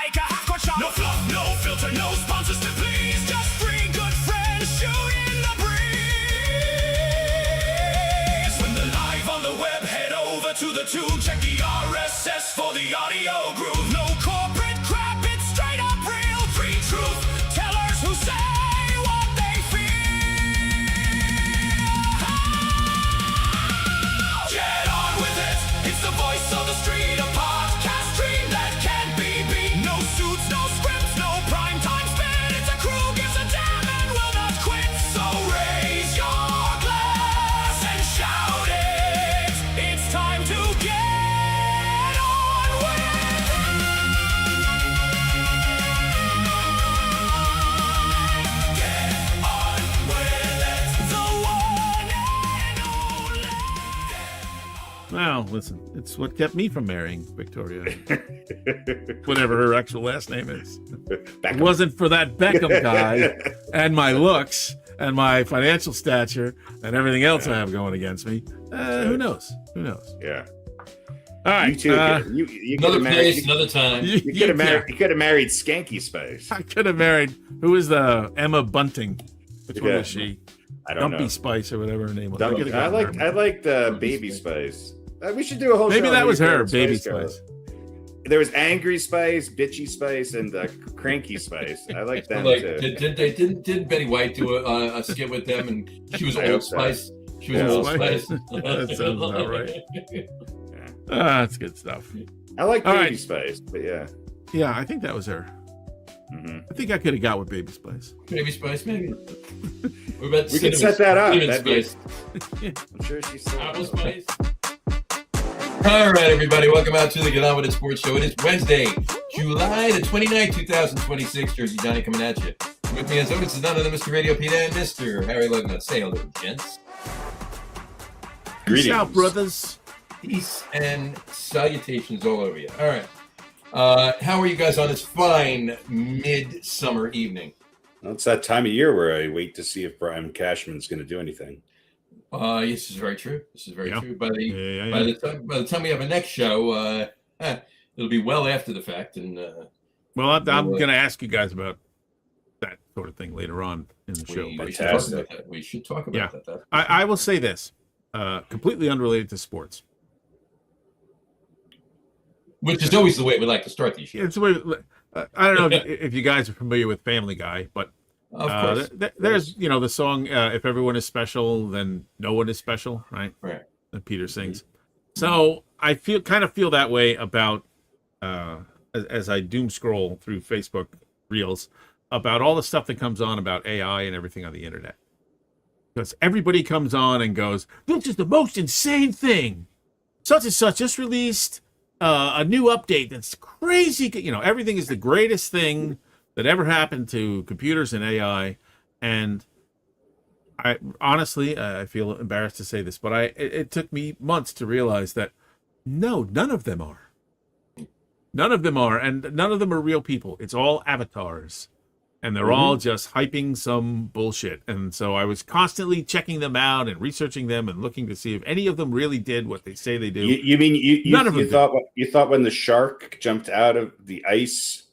like a half-court shot. No fluff, no filter, no sponsors to please. Just three good friends shooting the breeze. When they're live on the web, head over to the tube. Check the RSS for the audio groove. No corporate crap, it's straight up real. Free truth tellers who say what they feel. Get on with it. It's the voice of the street, a podcast stream that can't be beat. No suits, no scripts, no prime time spin. It's a crew gives a damn and will not quit. So raise your glass and shout it. It's time to get on with it. Get on with it. The one and only. Well, listen, it's what kept me from marrying Victoria. Whatever her actual last name is. It wasn't for that Beckham guy and my looks and my financial stature and everything else I have going against me. Who knows? Who knows? Yeah. All right. You two, you could Another have married. place, another time. You could have married. You could have married Skanky Spice. I could have married. Who is the Emma Bunting? Which one Yeah. was she? I don't Dumpy know. Spice or whatever her name was. I could've gotten her. like the Baby Spice. We should do a whole. Maybe show that on was your her, favorite Baby Girls. Spice. There was Angry Spice, Bitchy Spice, and Cranky Spice. I like them Like, too. did Betty White do a skit with them, and she was I Old hope so. Spice. She was Yeah, Old Old Spice. That sounds about right. Yeah. That's good stuff. I like All Baby right. Spice, but yeah. Yeah, I think that was her. hmm I think I could have got with Baby Spice. Baby Spice, maybe. What about We cinnamon- can set that up. cinnamon That'd be- Spice? I'm sure she's still. Apple Spice. All right, everybody, welcome out to the Get On With It Sports Show. It is Wednesday, July the 29th, 2026. Jersey Johnny coming at you. With me, as always, is none other than Mr. Radio Pete and Mr. Harry Lugnuts. Say hello, gents. Peace out, brothers. Peace and salutations all over you. All right. How are you guys on this fine midsummer evening? Well, it's that time of year where I wait to see if Brian Cashman's going to do anything. Yes, this is very true. This is very Yeah. true. By Yeah. the time we have a next show, it'll be well after the fact. And Well, I'm going to ask you guys about that sort of thing later on in the show. we But should talk about that. We should talk about Yeah. that. I will say this, completely unrelated to sports. Which is always the way we like to start these shows. It's the way, I don't know if you guys are familiar with Family Guy, but Of course. there's the song "If Everyone Is Special, Then No One Is Special," right? Right. That Peter sings. So I kind of feel that way about as I doom scroll through Facebook Reels about all the stuff that comes on about AI and everything on the internet. Because everybody comes on and goes, "This is the most insane thing. Such and such just released a new update that's crazy." Everything is the greatest thing that ever happened to computers and AI. And I honestly, I feel embarrassed to say this, but it took me months to realize that no, none of them are. None of them are, and none of them are real people. It's all avatars. And they're all just hyping some bullshit. And so I was constantly checking them out and researching them and looking to see if any of them really did what they say they do. You mean None of them you thought when the shark jumped out of the ice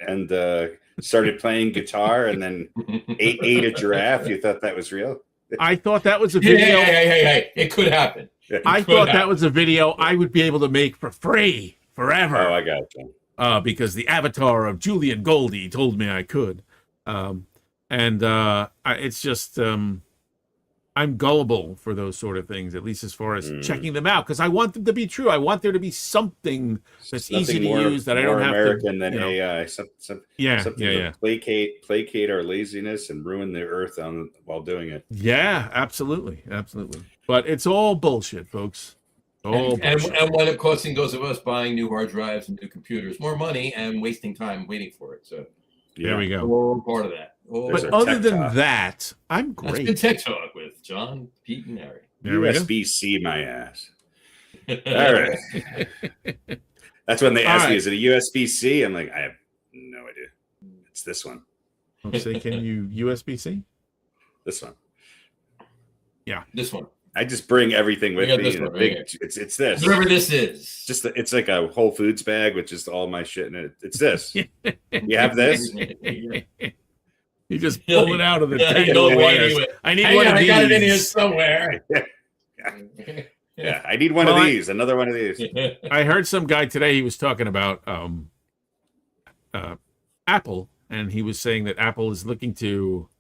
and started playing guitar and then ate a giraffe, you thought that was real? I thought that was a video. Hey. It could happen. I thought that was a video I would be able to make for free forever. Oh, I got you. Because the avatar of Julian Goldie told me I could. It's just I'm gullible for those sort of things, at least as far as checking them out, because I want them to be true. I want there to be something that's easy to use that I don't have American to. than AI. Something to placate our laziness and ruin the earth while doing it. Yeah, absolutely. But it's all bullshit, folks. And what it costing those of us buying new hard drives and new computers more money and wasting time waiting for it. So there we go. All part of that. But other than that, I'm great. That's been Tech Talk with John, Pete, and Harry. USB-C my ass. All right. That's when they ask me, is it a USB-C? I'm like, I have no idea. It's this one. Say, can you USB-C? This one. Yeah. This one. I just bring everything with got me. this In a one right big, here. it's this. Whatever this is. Just it's like a Whole Foods bag with just all my shit in it. It's this. You have this? You just pull it out of the Yeah, table. no, I need hang one on, of I these. got it in here somewhere. Yeah, I need one of these. Another one of these. I heard some guy today. He was talking about Apple, and he was saying that Apple is looking to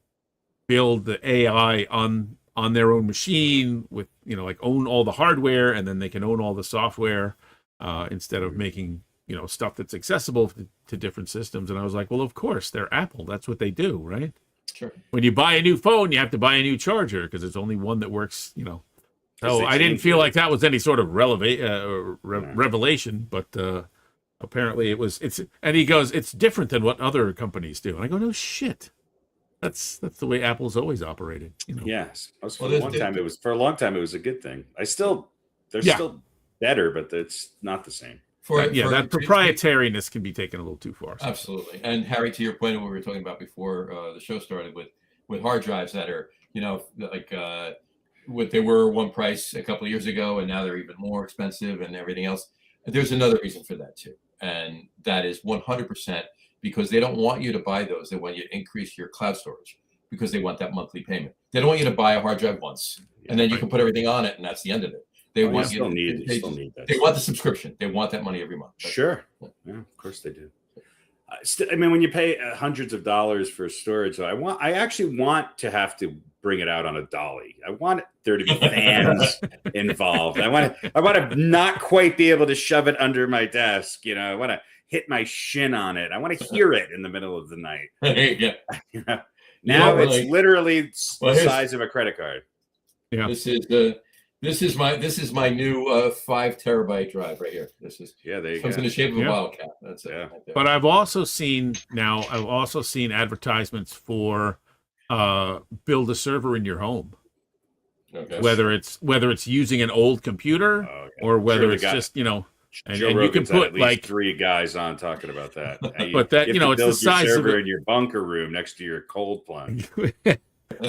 build the AI on their own machine with, like own all the hardware, and then they can own all the software instead of making, stuff that's accessible to different systems. And I was like, well, of course, they're Apple. That's what they do, right? Sure. When you buy a new phone, you have to buy a new charger because there's only one that works, So I didn't feel like that was any sort of revelation, but apparently and he goes, it's different than what other companies do. And I go, no shit. That's the way Apple's always operated. Yes. For a long time it was a good thing. They're still better, but it's not the same. That proprietariness can be taken a little too far. Absolutely. And Harry, to your point of what we were talking about before the show started with hard drives that are, what they were one price a couple of years ago, and now they're even more expensive and everything else. There's another reason for that too. And that is 100% because they don't want you to buy those. They want you to increase your cloud storage because they want that monthly payment. They don't want you to buy a hard drive once and then you can put everything on it and that's the end of it. They want you still need that. They want the subscription. They want that money every month. Sure. Yeah, of course they do. I mean, when you pay hundreds of dollars for storage, I actually want to have to bring it out on a dolly. I want there to be fans involved. I want to not quite be able to shove it under my desk. I want to hit my shin on it. I want to hear it in the middle of the night. Yeah. Now it's literally the size of a credit card. Yeah. This is my new 5 terabyte drive right here. This is there you comes go. in the shape of a bottle cap. That's it. Yeah. Right there. But I've also seen advertisements for build a server in your home. Okay. Whether it's using an old computer or whether it's just and you can put at least 3 guys on talking about that. But that it's the size server of in your bunker room next to your cold plunge.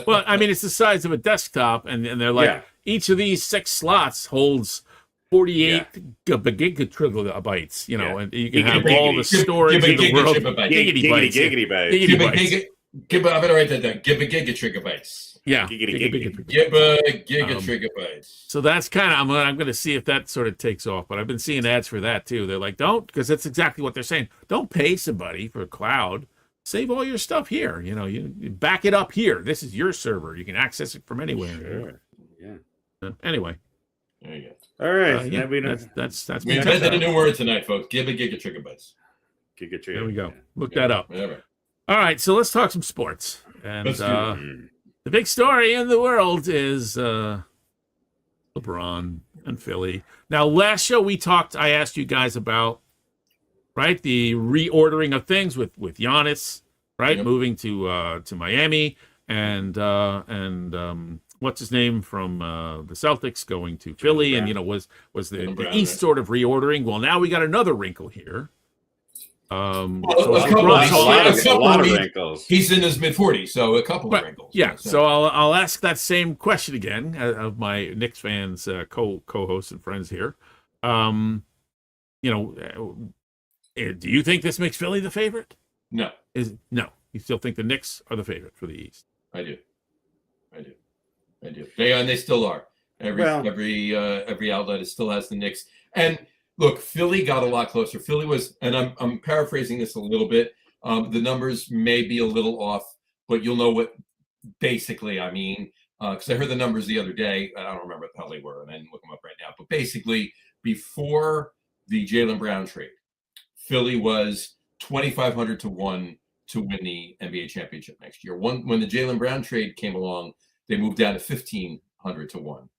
Well, I mean, it's the size of a desktop, and they're like each of these 6 slots holds 48 gigabytes, and you can have all the storage in the world. Giggity bytes. I better write that down. Give a gigabytes. Yeah. Give a gigabytes. So that's kind of, I'm going to see if that sort of takes off, but I've been seeing ads for that too. They're like, because that's exactly what they're saying. Don't pay somebody for a cloud. Save all your stuff here. You back it up here. This is your server. You can access it from anywhere. Sure. Yeah. Anyway. There you go. All right. That's we invented a new word tonight, folks. Give a gigabytes. There we go. Look that up. Whatever. All right. So let's talk some sports. And the big story in the world is LeBron and Philly. Now, last show I asked you guys about the reordering of things with Giannis, moving to Miami, and what's his name from the Celtics going to Philly, and was the East sort of reordering. Well, now we got another wrinkle here. A lot of wrinkles. He's in his mid-40s, so a couple of wrinkles. Yeah, so I'll ask that same question again of my Knicks fans, co-hosts and friends here. Do you think this makes Philly the favorite? No. No. You still think the Knicks are the favorite for the East? I do. They still are. Every outlet still has the Knicks. And look, Philly got a lot closer. Philly was, and I'm paraphrasing this a little bit. The numbers may be a little off, but you'll know what basically I mean. Because I heard the numbers the other day. I don't remember what the hell they were, and I didn't look them up right now. But basically, before the Jaylen Brown trade, Philly was 2,500 to 1 to win the NBA championship next year. When the Jaylen Brown trade came along, they moved down to 1,500 to 1.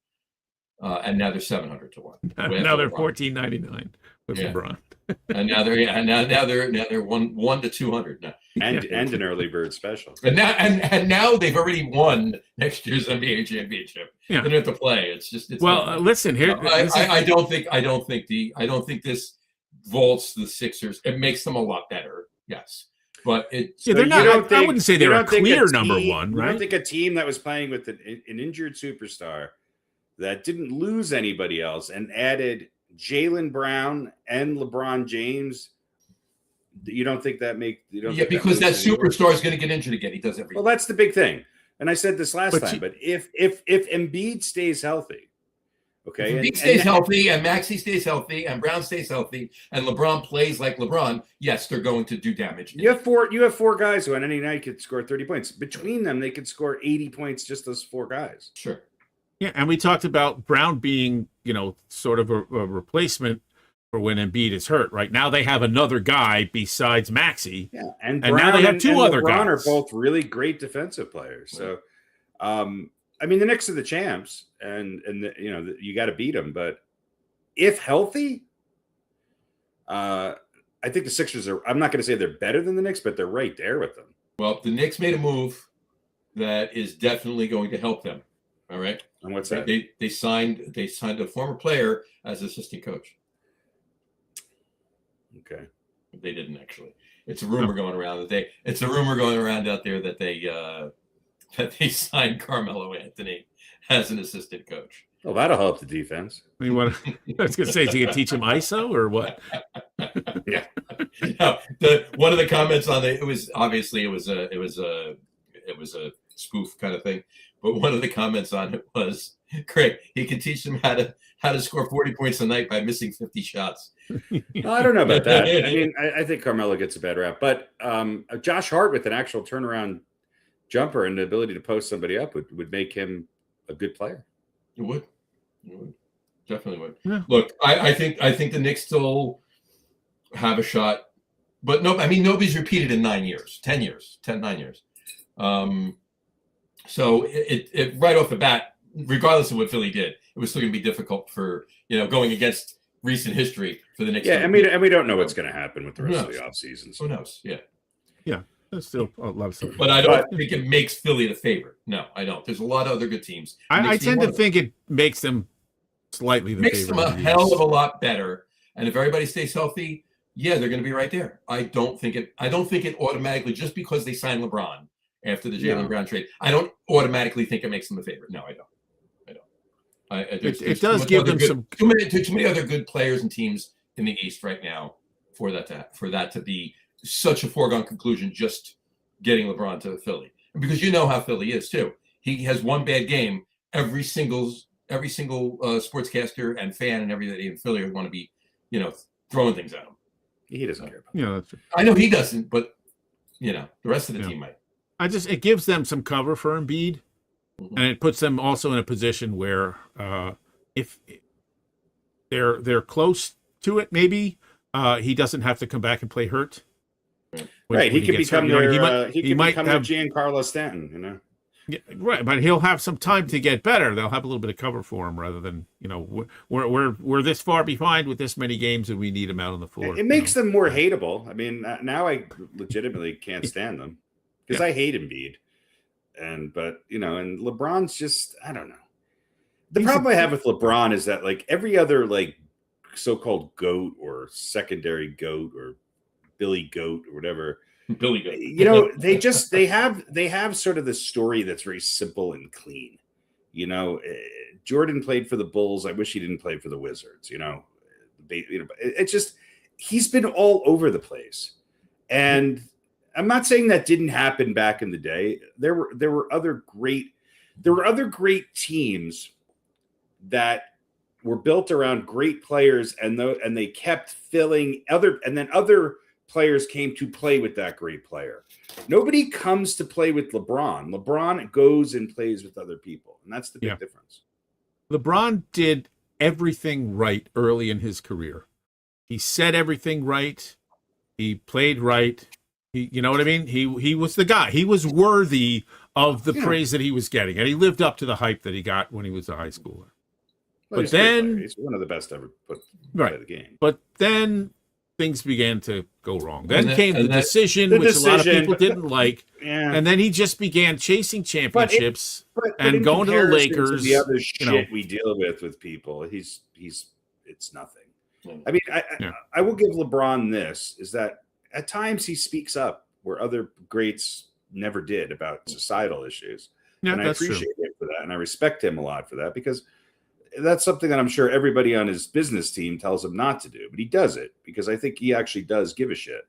And now they're 700 to 1. Now they're 14.99 with LeBron. And now they're 1 to 200 now. And an early bird special. And now they've already won next year's NBA championship. Yeah. They don't have to play. Listen here. I don't think this vaults the Sixers. It makes them a lot better. Yes. But they're not. I wouldn't say they're a clear number one, right? I don't think a team that was playing with an injured superstar that didn't lose anybody else and added Jaylen Brown and LeBron James, you don't think that because that superstar is going to get injured again. He does everything. Well, that's the big thing. And I said this last But time, you- but if Embiid stays healthy, okay, if Embiid stays healthy and Maxey stays healthy and Brown stays healthy and LeBron plays like LeBron, yes, they're going to do damage. You have four guys who on any night could score 30 points. Between them, they could score 80 points, just those four guys. Sure. Yeah, and we talked about Brown being, sort of a replacement for when Embiid is hurt. Right now, they have another guy besides Maxey. Yeah, and Brown now they have two other LeBron guys. are both really great defensive players. So, I mean, the Knicks are the champs, and you got to beat them. But if healthy, I think the Sixers are. I'm not going to say they're better than the Knicks, but they're right there with them. Well, the Knicks made a move that is definitely going to help them. All right. And what's that? They signed a former player as assistant coach. Okay. They didn't actually. It's a rumor going around out there that they signed Carmelo Anthony as an assistant coach. Well, that'll help the defense. I mean, what I was going to say, is he going to teach him ISO or what? Yeah. No, one of the comments on it was a spoof kind of thing, but one of the comments on it was, great, he can teach them how to score 40 points a night by missing 50 shots. Well, I don't know about that. I mean, I think Carmelo gets a bad rap, but Josh Hart with an actual turnaround jumper and the ability to post somebody up would make him a good player. It would. Definitely would. Yeah. Look, I think the Knicks still have a shot, but no, I mean, nobody's repeated in 9 years, 9 years. So it right off the bat, regardless of what Philly did, it was still going to be difficult for, going against recent history for the Knicks. Yeah, and we don't know what's going to happen with the rest of the offseason. Who knows? Yeah. Yeah, there's still a lot of stuff. But I don't think it makes Philly the favorite. No, I don't. There's a lot of other good teams. I tend to think it makes them slightly the makes favorite. them a hell of a lot better. And if everybody stays healthy, yeah, they're going to be right there. I don't think it automatically, just because they signed LeBron after the Jaylen Brown trade, I don't automatically think it makes them a favorite. No, I don't. It does give them too many other good players and teams in the East right now for that to be such a foregone conclusion. Just getting LeBron to Philly, and because you know how Philly is too. He has one bad game. Every single sportscaster and fan and everybody in Philly would want to be, throwing things at him. He doesn't care about that. Yeah, that's true. I know he doesn't, but the rest of the team might. It gives them some cover for Embiid, and it puts them also in a position where if they're close to it, maybe he doesn't have to come back and play hurt. Right, he could become hurt. he might become Giancarlo Stanton, Yeah, right, but he'll have some time to get better. They'll have a little bit of cover for him rather than we're this far behind with this many games and we need him out on the floor. It makes them more hateable. I mean, now I legitimately can't stand them because I hate Embiid, and LeBron's just, I don't know. The problem I have with LeBron is that like every other like so-called GOAT or secondary GOAT or Billy Goat or whatever. Billy Goat. they have sort of this story that's very simple and clean. Jordan played for the Bulls. I wish he didn't play for the Wizards. It's just he's been all over the place. And I'm not saying that didn't happen back in the day. There were other great teams that were built around great players, and they kept filling other players came to play with that great player. Nobody comes to play with LeBron. LeBron goes and plays with other people, and that's the big difference. LeBron did everything right early in his career. He said everything right. He played right. You know what I mean? He was the guy. He was worthy of the praise that he was getting, and he lived up to the hype that he got when he was a high schooler. Well, but then he's one of the best ever put right the game. But then things began to go wrong. Then came the decision, which a lot of people didn't like. Yeah. And then he just began chasing championships but and going to the Lakers. To the other shit we deal with people, it's nothing. I mean, I will give LeBron this, is that at times he speaks up where other greats never did about societal issues. Yeah, and I that's appreciate true. him for that. And I respect him a lot for that, because that's something that I'm sure everybody on his business team tells him not to do, but he does it because I think he actually does give a shit.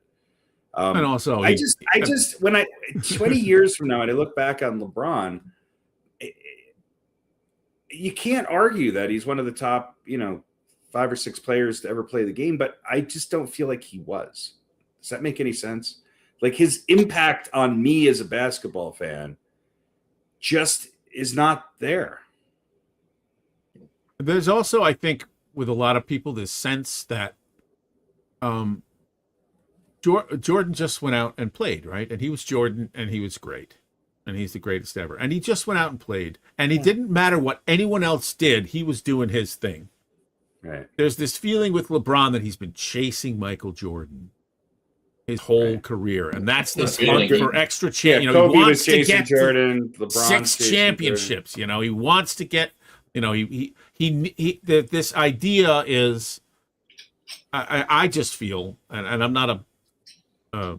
And also, I just when 20 years from now, and I look back on LeBron, you can't argue that he's one of the top, 5 or 6 players to ever play the game, but I just don't feel like he was. Does that make any sense? Like his impact on me as a basketball fan just is not there. There's also, I think, with a lot of people, this sense that Jordan just went out and played, right? And he was Jordan, and he was great. And he's the greatest ever. And he just went out and played. And it didn't matter what anyone else did. He was doing his thing. Right. There's this feeling with LeBron that he's been chasing Michael Jordan his whole career. And that's the spark for extra chance. Kobe was chasing Jordan. LeBron 6 championships. Jordan. He wants to get, this idea is, I just feel, and I'm not a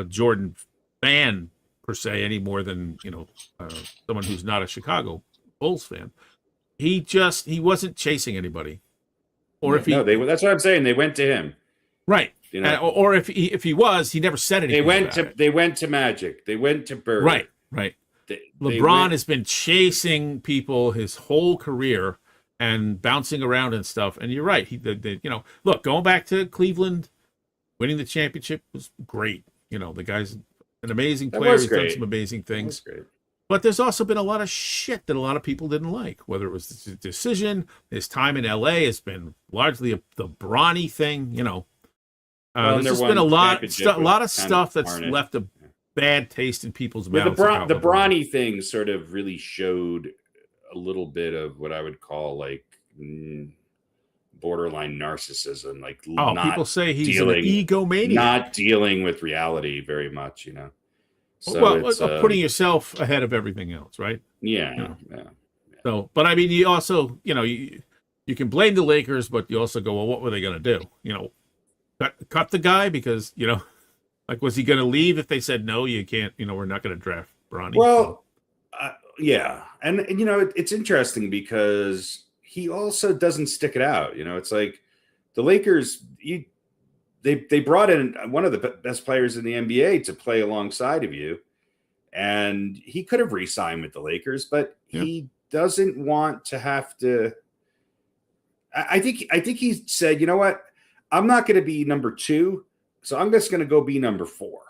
Jordan fan per se any more than someone who's not a Chicago Bulls fan. He wasn't chasing anybody, or if he that's what I'm saying. They went to him, right? Or if he was, he never said anything. They went to Magic. They went to Bird. Right. LeBron has been chasing people his whole career and bouncing around and stuff. And you're right. Look, going back to Cleveland, winning the championship was great. The guy's an amazing player. He's done some amazing things. But there's also been a lot of shit that a lot of people didn't like, whether it was the decision, his time in LA has been largely the Bronny thing, there's just been a lot of stuff that's left a bad taste in people's mouths. The Bronny thing sort of really showed a little bit of what I would call like borderline narcissism. Like, people say he's an egomaniac, not dealing with reality very much, So putting yourself ahead of everything else, right? Yeah. So, but I mean, you also, you can blame the Lakers, but you also go, well, what were they going to do? Cut the guy because, like, was he going to leave if they said, no, you can't, we're not going to draft Bronny? Well, yeah. And it's interesting because he also doesn't stick it out. It's like the Lakers, they brought in one of the best players in the NBA to play alongside of you. And he could have re-signed with the Lakers, but he doesn't want to have to. I think he said, you know what? I'm not going to be number 2. So I'm just going to go be number 4.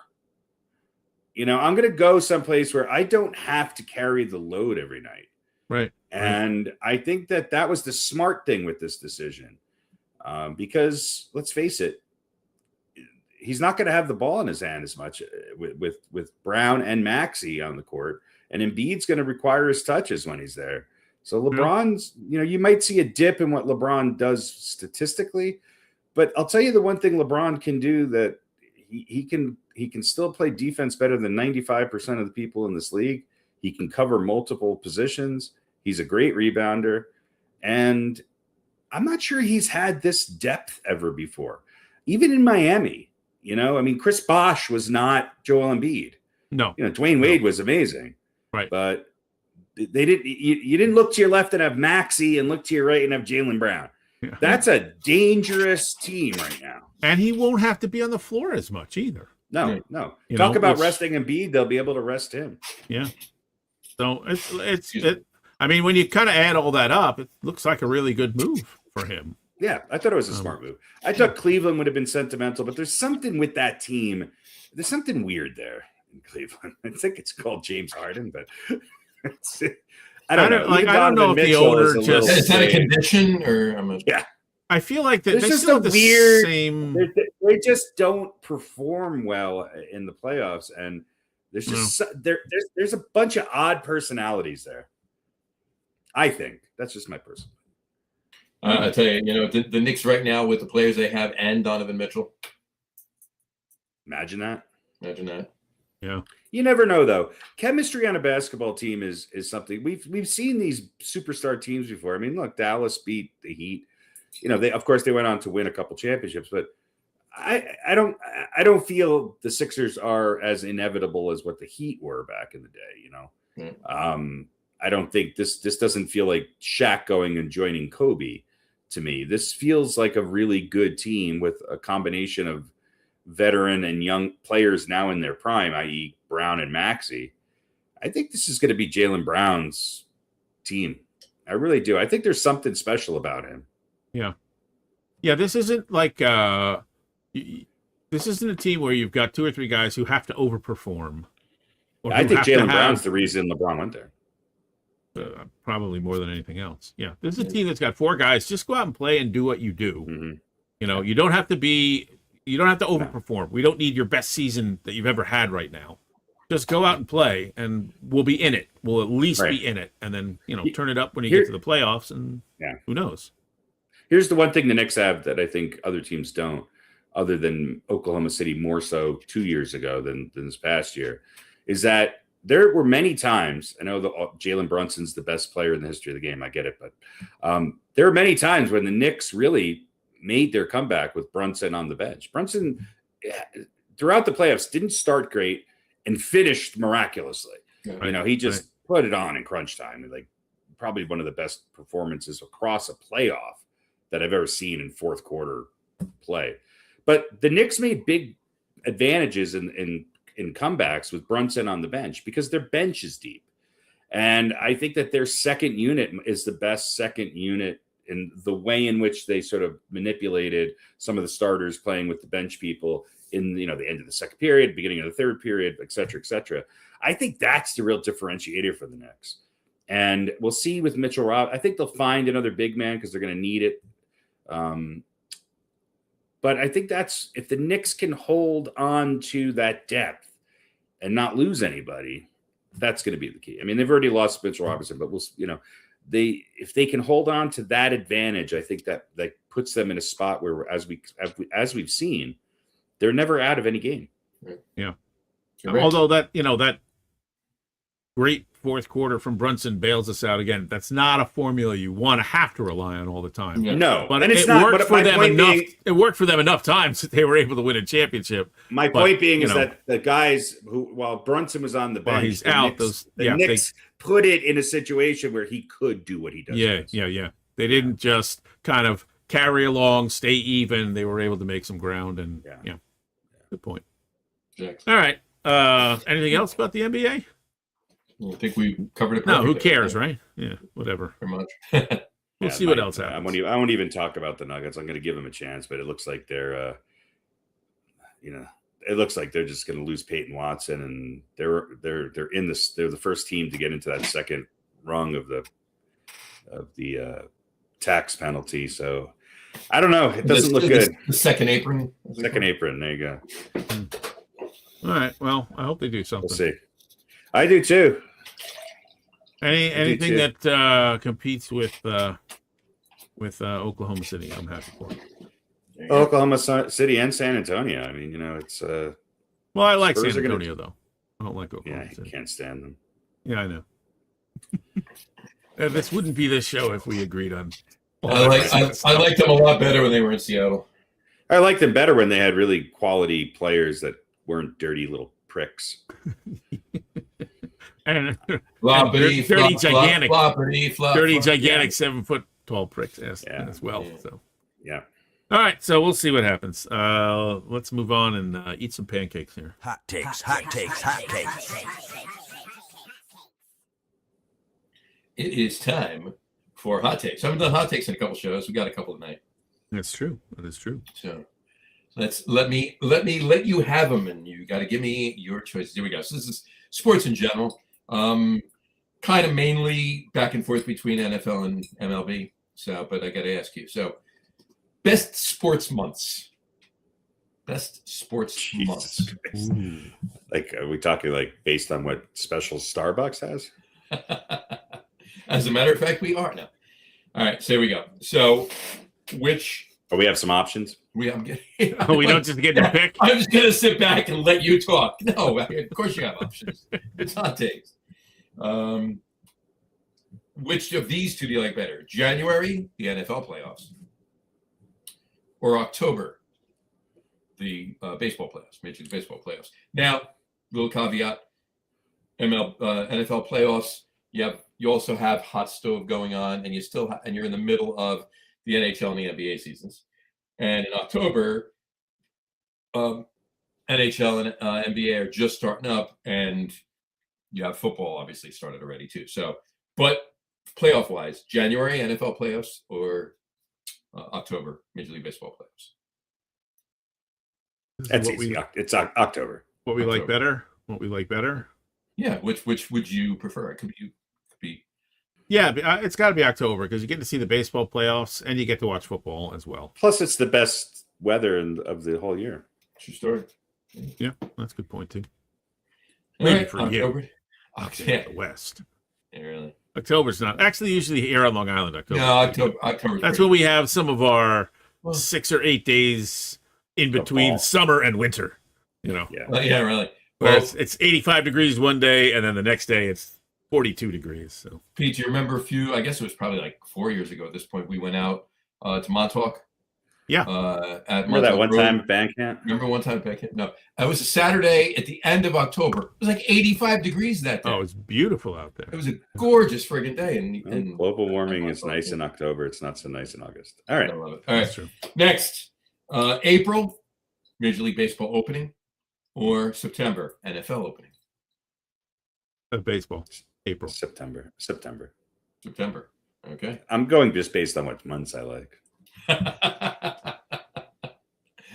I'm going to go someplace where I don't have to carry the load every night. Right. And I think that was the smart thing with this decision. Because let's face it, he's not going to have the ball in his hand as much with Brown and Maxey on the court. And Embiid's going to require his touches when he's there. So LeBron's, you might see a dip in what LeBron does statistically. But I'll tell you the one thing LeBron can do that he can still play defense better than 95% of the people in this league. He can cover multiple positions. He's a great rebounder. And I'm not sure he's had this depth ever before. Even in Miami, Chris Bosh was not Joel Embiid. No. Dwayne Wade was amazing. Right. But they didn't you didn't look to your left and have Maxey and look to your right and have Jaylen Brown. That's a dangerous team right now. And he won't have to be on the floor as much either. No. Talk about resting Embiid, they'll be able to rest him. Yeah. So I mean, when you kind of add all that up, it looks like a really good move for him. Yeah, I thought it was a smart move. I thought Cleveland would have been sentimental, but there's something with that team. There's something weird there in Cleveland. I think it's called James Harden, but I don't know. I don't know if the owner just is that a condition or I feel like that they just still have the weird same. They just don't perform well in the playoffs, and there's just there's a bunch of odd personalities there. I think that's just my personal. I tell you, the Knicks right now with the players they have and Donovan Mitchell. Imagine that. Yeah. You never know, though. Chemistry on a basketball team is something we've seen these superstar teams before. I mean, look, Dallas beat the Heat. They went on to win a couple championships, but I don't feel the Sixers are as inevitable as what the Heat were back in the day. I don't think this doesn't feel like Shaq going and joining Kobe to me. This feels like a really good team with a combination of veteran and young players now in their prime, i.e. Brown and Maxey. I think this is going to be Jaylen Brown's team. I really do. I think there's something special about him. Yeah. Yeah, this isn't like this isn't a team where you've got 2 or 3 guys who have to overperform. I think Jaylen Brown's the reason LeBron went there. Probably more than anything else. Yeah, this is a team that's got 4 guys. Just go out and play and do what you do. Mm-hmm. You know, you don't have to overperform. We don't need your best season that you've ever had right now. Just go out and play, and we'll be in it. We'll at least be in it, and then turn it up when you get to the playoffs, and who knows. Here's the one thing the Knicks have that I think other teams don't, other than Oklahoma City more so 2 years ago than this past year, is that there were many times, I know Jalen Brunson's the best player in the history of the game, I get it, but there were many times when the Knicks really made their comeback with Brunson on the bench. Brunson, throughout the playoffs, didn't start great and finished miraculously. Right. He just put it on in crunch time. Like probably one of the best performances across a playoff that I've ever seen in fourth quarter play. But the Knicks made big advantages in comebacks with Brunson on the bench because their bench is deep. And I think that their second unit is the best second unit in the way in which they sort of manipulated some of the starters playing with the bench people in the end of the second period, beginning of the third period, et cetera, et cetera. I think that's the real differentiator for the Knicks. And we'll see with Mitchell Rob. I think they'll find another big man because they're going to need it. But I think that's if the Knicks can hold on to that depth and not lose anybody, that's going to be the key. I mean, they've already lost Mitchell Robinson, but if they can hold on to that advantage, I think that puts them in a spot where, as we've seen, they're never out of any game. Yeah. Although that great fourth quarter from Brunson bails us out again. That's not a formula you want to have to rely on all the time. Yeah. No, but it worked for them enough. It worked for them enough times that they were able to win a championship. My point being is that the guys who, while Brunson was on the bench, he's out. The Knicks put it in a situation where he could do what he does. Yeah. They didn't just kind of carry along, stay even. They were able to make some ground, and good point. Exactly. All right. Anything else about the NBA? I think we covered it. No, who cares, right? Yeah, whatever. Pretty much. We'll see what else happens. I won't even talk about the Nuggets. I'm going to give them a chance, but it looks like they're, it looks like they're just going to lose Peyton Watson, and they're the first team to get into that second rung of the tax penalty. So I don't know. It doesn't look good. The second apron. Second apron. There you go. All right. Well, I hope they do something. We'll see. I do too. Anything that competes with Oklahoma City, I'm happy for. Oklahoma City and San Antonio. I mean, it's. Well, I like San Antonio though. I don't like Oklahoma City. Can't stand them. Yeah, I know. This wouldn't be this show if we agreed on. I liked them a lot better when they were in Seattle. I liked them better when they had really quality players that weren't dirty little pricks. and floppity, dirty, gigantic, 7-foot-tall pricks as well. Yeah. So yeah. All right, so we'll see what happens. Let's move on and eat some pancakes here. Hot takes. It is time for hot takes. I haven't done hot takes in a couple shows. We got a couple tonight. That's true. That is true. So let you have them, and you got to give me your choices. Here we go. So this is sports in general, kind of mainly back and forth between NFL and MLB. So, but I got to ask you. So, best sports months. Like, are we talking like based on what special Starbucks has? As a matter of fact, we are now. All right, so here we go. So, we have some options. We don't just get to pick. I'm just gonna sit back and let you talk. No, of course you have options. It's hot takes. Which of these two do you like better? January, the NFL playoffs, or October, the baseball playoffs, Major League Baseball playoffs? Now, little caveat: NFL playoffs. You also have hot stove going on, and you're in the middle of the NHL and the NBA seasons. And in October, NHL and NBA are just starting up, and you have football obviously started already too. So, but playoff wise, January NFL playoffs or October Major League Baseball playoffs? That's easy. It's October. What we like better? What we like better? Yeah. Which would you prefer? It could be. Yeah, it's got to be October because you get to see the baseball playoffs and you get to watch football as well. Plus, it's the best weather of the whole year. True story. Yeah, that's a good point too. All Maybe right, for October. you. Yeah. The West. Yeah, really. October's not actually usually here on Long Island. October. No, October. That's when we have some of our Well, 6 or 8 days in between fall. summer and winter. Yeah. yeah, really. Where Well, it's 85 degrees one day, and then the next day it's 42 degrees. So Pete, do you remember I guess it was probably like 4 years ago at this point, we went out to Montauk. Yeah. At Remember that Montauk one Road. time at band camp? Remember one time back? No, it was a Saturday at the end of October. It was like 85 degrees that day. oh, it's beautiful out there. It was a gorgeous friggin' day. And Global warming is nice in October. It's not so nice in August. All right. I love it. All right, That's true. next, April, Major League Baseball opening, or September, NFL opening? Baseball, April. September. September. Okay. I'm going just based on what months I like.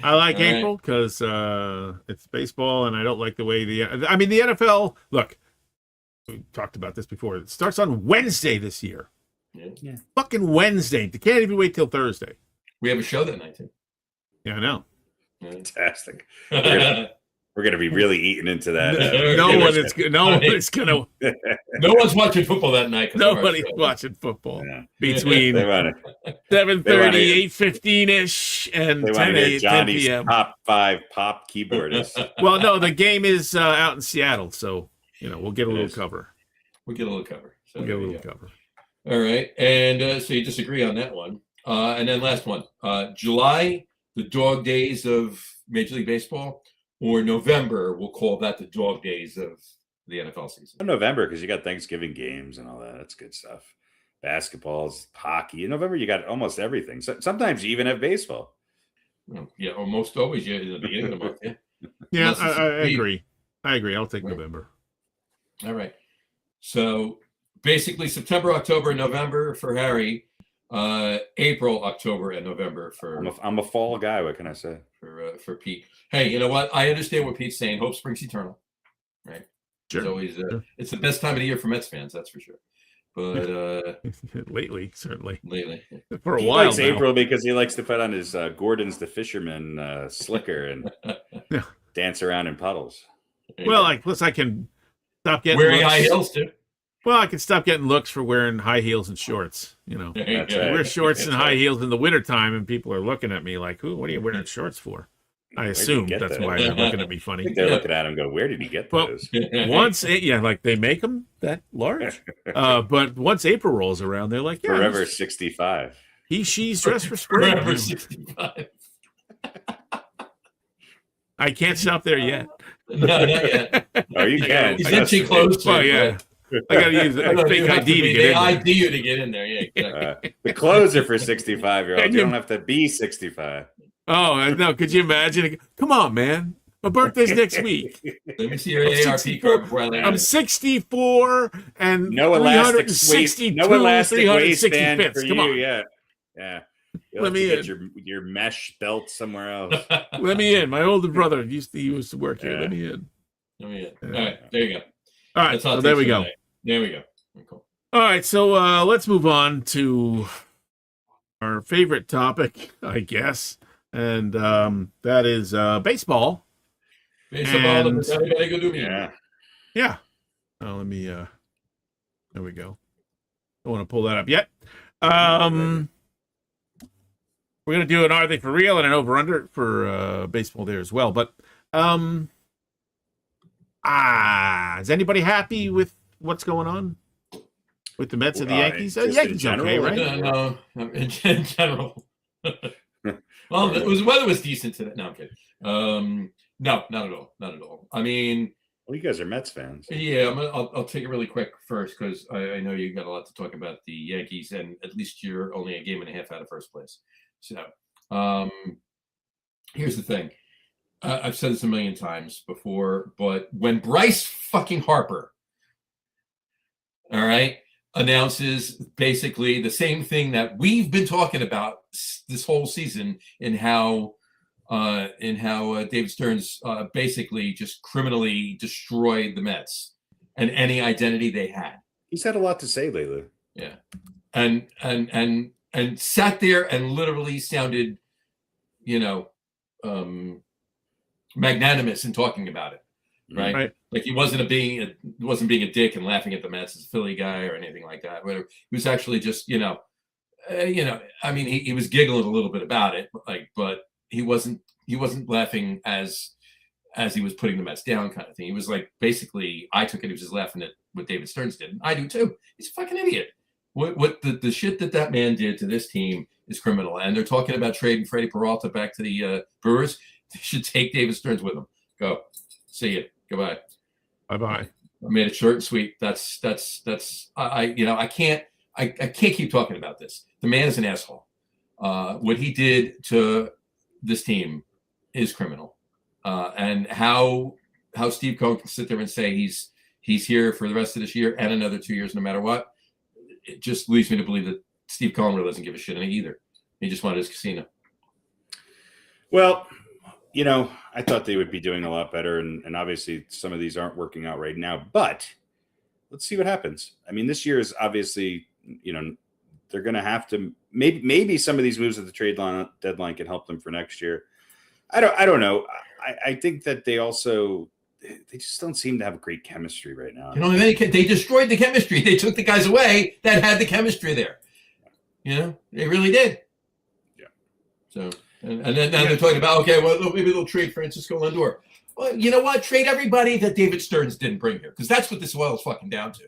I like All right. April because it's baseball, and I don't like the way the NFL. Look, we talked about this before. It starts on Wednesday this year. Yeah. Fucking Wednesday. They can't even wait till Thursday. We have a show that night too. Yeah, I know. Fantastic. We're gonna be really eating into that. No one is gonna. No one's watching football that night. 'cause of our Nobody's show. watching football Yeah. between They want 7:30, 8:15 and to 10 hear Johnny's p.m. top 5 pop keyboardist. Well, no, the game is out in Seattle, so we'll get a little Yes. cover. We'll get a little cover. So We'll get a there we little go. cover. All right. And so you disagree on that one. And then last one, July, the dog days of Major League Baseball, or November, we'll call that the dog days of the NFL season. November, because you got Thanksgiving games and all that. That's good stuff. Basketballs, hockey. In November, you got almost everything. So, sometimes you even have baseball. Yeah, almost always in the beginning of the month. Yeah. Yeah, Unless it's I late. agree. I agree. I'll take Right. November. All right. So basically September, October, November for Harry, April, October, and November for I'm a fall guy. What can I say? for Pete. Hey, you know what? I understand what Pete's saying. Hope springs eternal. Right. Sure. It's always Sure. it's the best time of the year for Mets fans, that's for sure. But Lately, certainly. lately. For a He while likes now. April because he likes to put on his Gordon's the Fisherman slicker and Yeah. dance around in puddles. Well, plus I can stop getting wearing looks. high heels too. Well, I can stop getting looks for wearing high heels and shorts. That's I right. wear shorts and That's high right. heels in the wintertime, and people are looking at me like, "Who? What are you wearing shorts for?" I Where'd you assume get that's that? why they're looking at me I funny. think they're looking at him and go, where did he get Well, those? Like they make them that large. But once April rolls around, they're like, "Yeah, Forever 65. she's dressed for spring." Forever 65. I can't stop there yet. No, not yet. Oh, you can. He's I gotta itching say, close to Oh it, yeah, I gotta use a No, fake you have ID to be- get they in. there. ID you to get in there. Yeah, exactly. The clothes are for 65-year-olds. And You you- don't have to be 65. Oh no! Could you imagine? Come on, man. My birthday's next week. Let me see your I'm ARP 64. card before I land I'm it. 64 and No elastic 362, no elastic 360 waistband fits. for Come you. on. Yeah. You'll Let have me to get in. your mesh belt somewhere else. Let me in. My older brother used to work here. Yeah. Let me in. All right, there you go. All right, That's how so it there takes we for go. tonight. There we go. Cool. All right, so let's move on to our favorite topic, I guess, and that is baseball. Baseball, And- everybody go do me. Yeah. Yeah. Oh, let me. There we go. Don't want to pull that up yet. We're gonna do an Are They For Real and an over under for baseball there as well. But is anybody happy with what's going on with the Mets and the Yankees? just in Yankees general, okay, right? right? No, in general. Well, the weather was decent today. No, I'm kidding. No, not at all. Not at all. I mean, Well, you guys are Mets fans. Yeah, I'll take it really quick first because I know you got a lot to talk about the Yankees, and at least you're only a game and a half out of first place. So here's the thing. I've said this a million times before, but when Bryce fucking Harper, all right, announces basically the same thing that we've been talking about this whole season in how David Stearns basically just criminally destroyed the Mets and any identity they had. He's had a lot to say lately. Yeah, and sat there and literally sounded, magnanimous in talking about it, right? Like he wasn't being a dick and laughing at the Mets as a Philly guy or anything like that. Whatever. He was actually just, I mean, he was giggling a little bit about it, but he wasn't laughing as he was putting the Mets down kind of thing. He was like, basically, I took it. He was just laughing at what David Stearns did. And I do too. He's a fucking idiot. What the shit that man did to this team is criminal. And they're talking about trading Freddie Peralta back to the Brewers. They should take David Stearns with them. Go. See you. Goodbye. Bye-bye. I made it short and sweet. I can't keep talking about this. The man is an asshole. What he did to this team is criminal. And how Steve Cohen can sit there and say he's here for the rest of this year and another 2 years, no matter what, it just leads me to believe that Steve Cohen really doesn't give a shit either. He just wanted his casino. Well, I thought they would be doing a lot better, and obviously some of these aren't working out right now, but let's see what happens. I mean, this year is obviously, they're going to have to maybe some of these moves at the trade deadline can help them for next year. I don't know. I think that they just don't seem to have great chemistry right now. They destroyed the chemistry. They took the guys away that had the chemistry there. They really did. Yeah. So, and then now they're talking about, okay, well, maybe they'll trade Francisco Lindor. Well, you know what? Trade everybody that David Stearns didn't bring here, because that's what this boils fucking down to.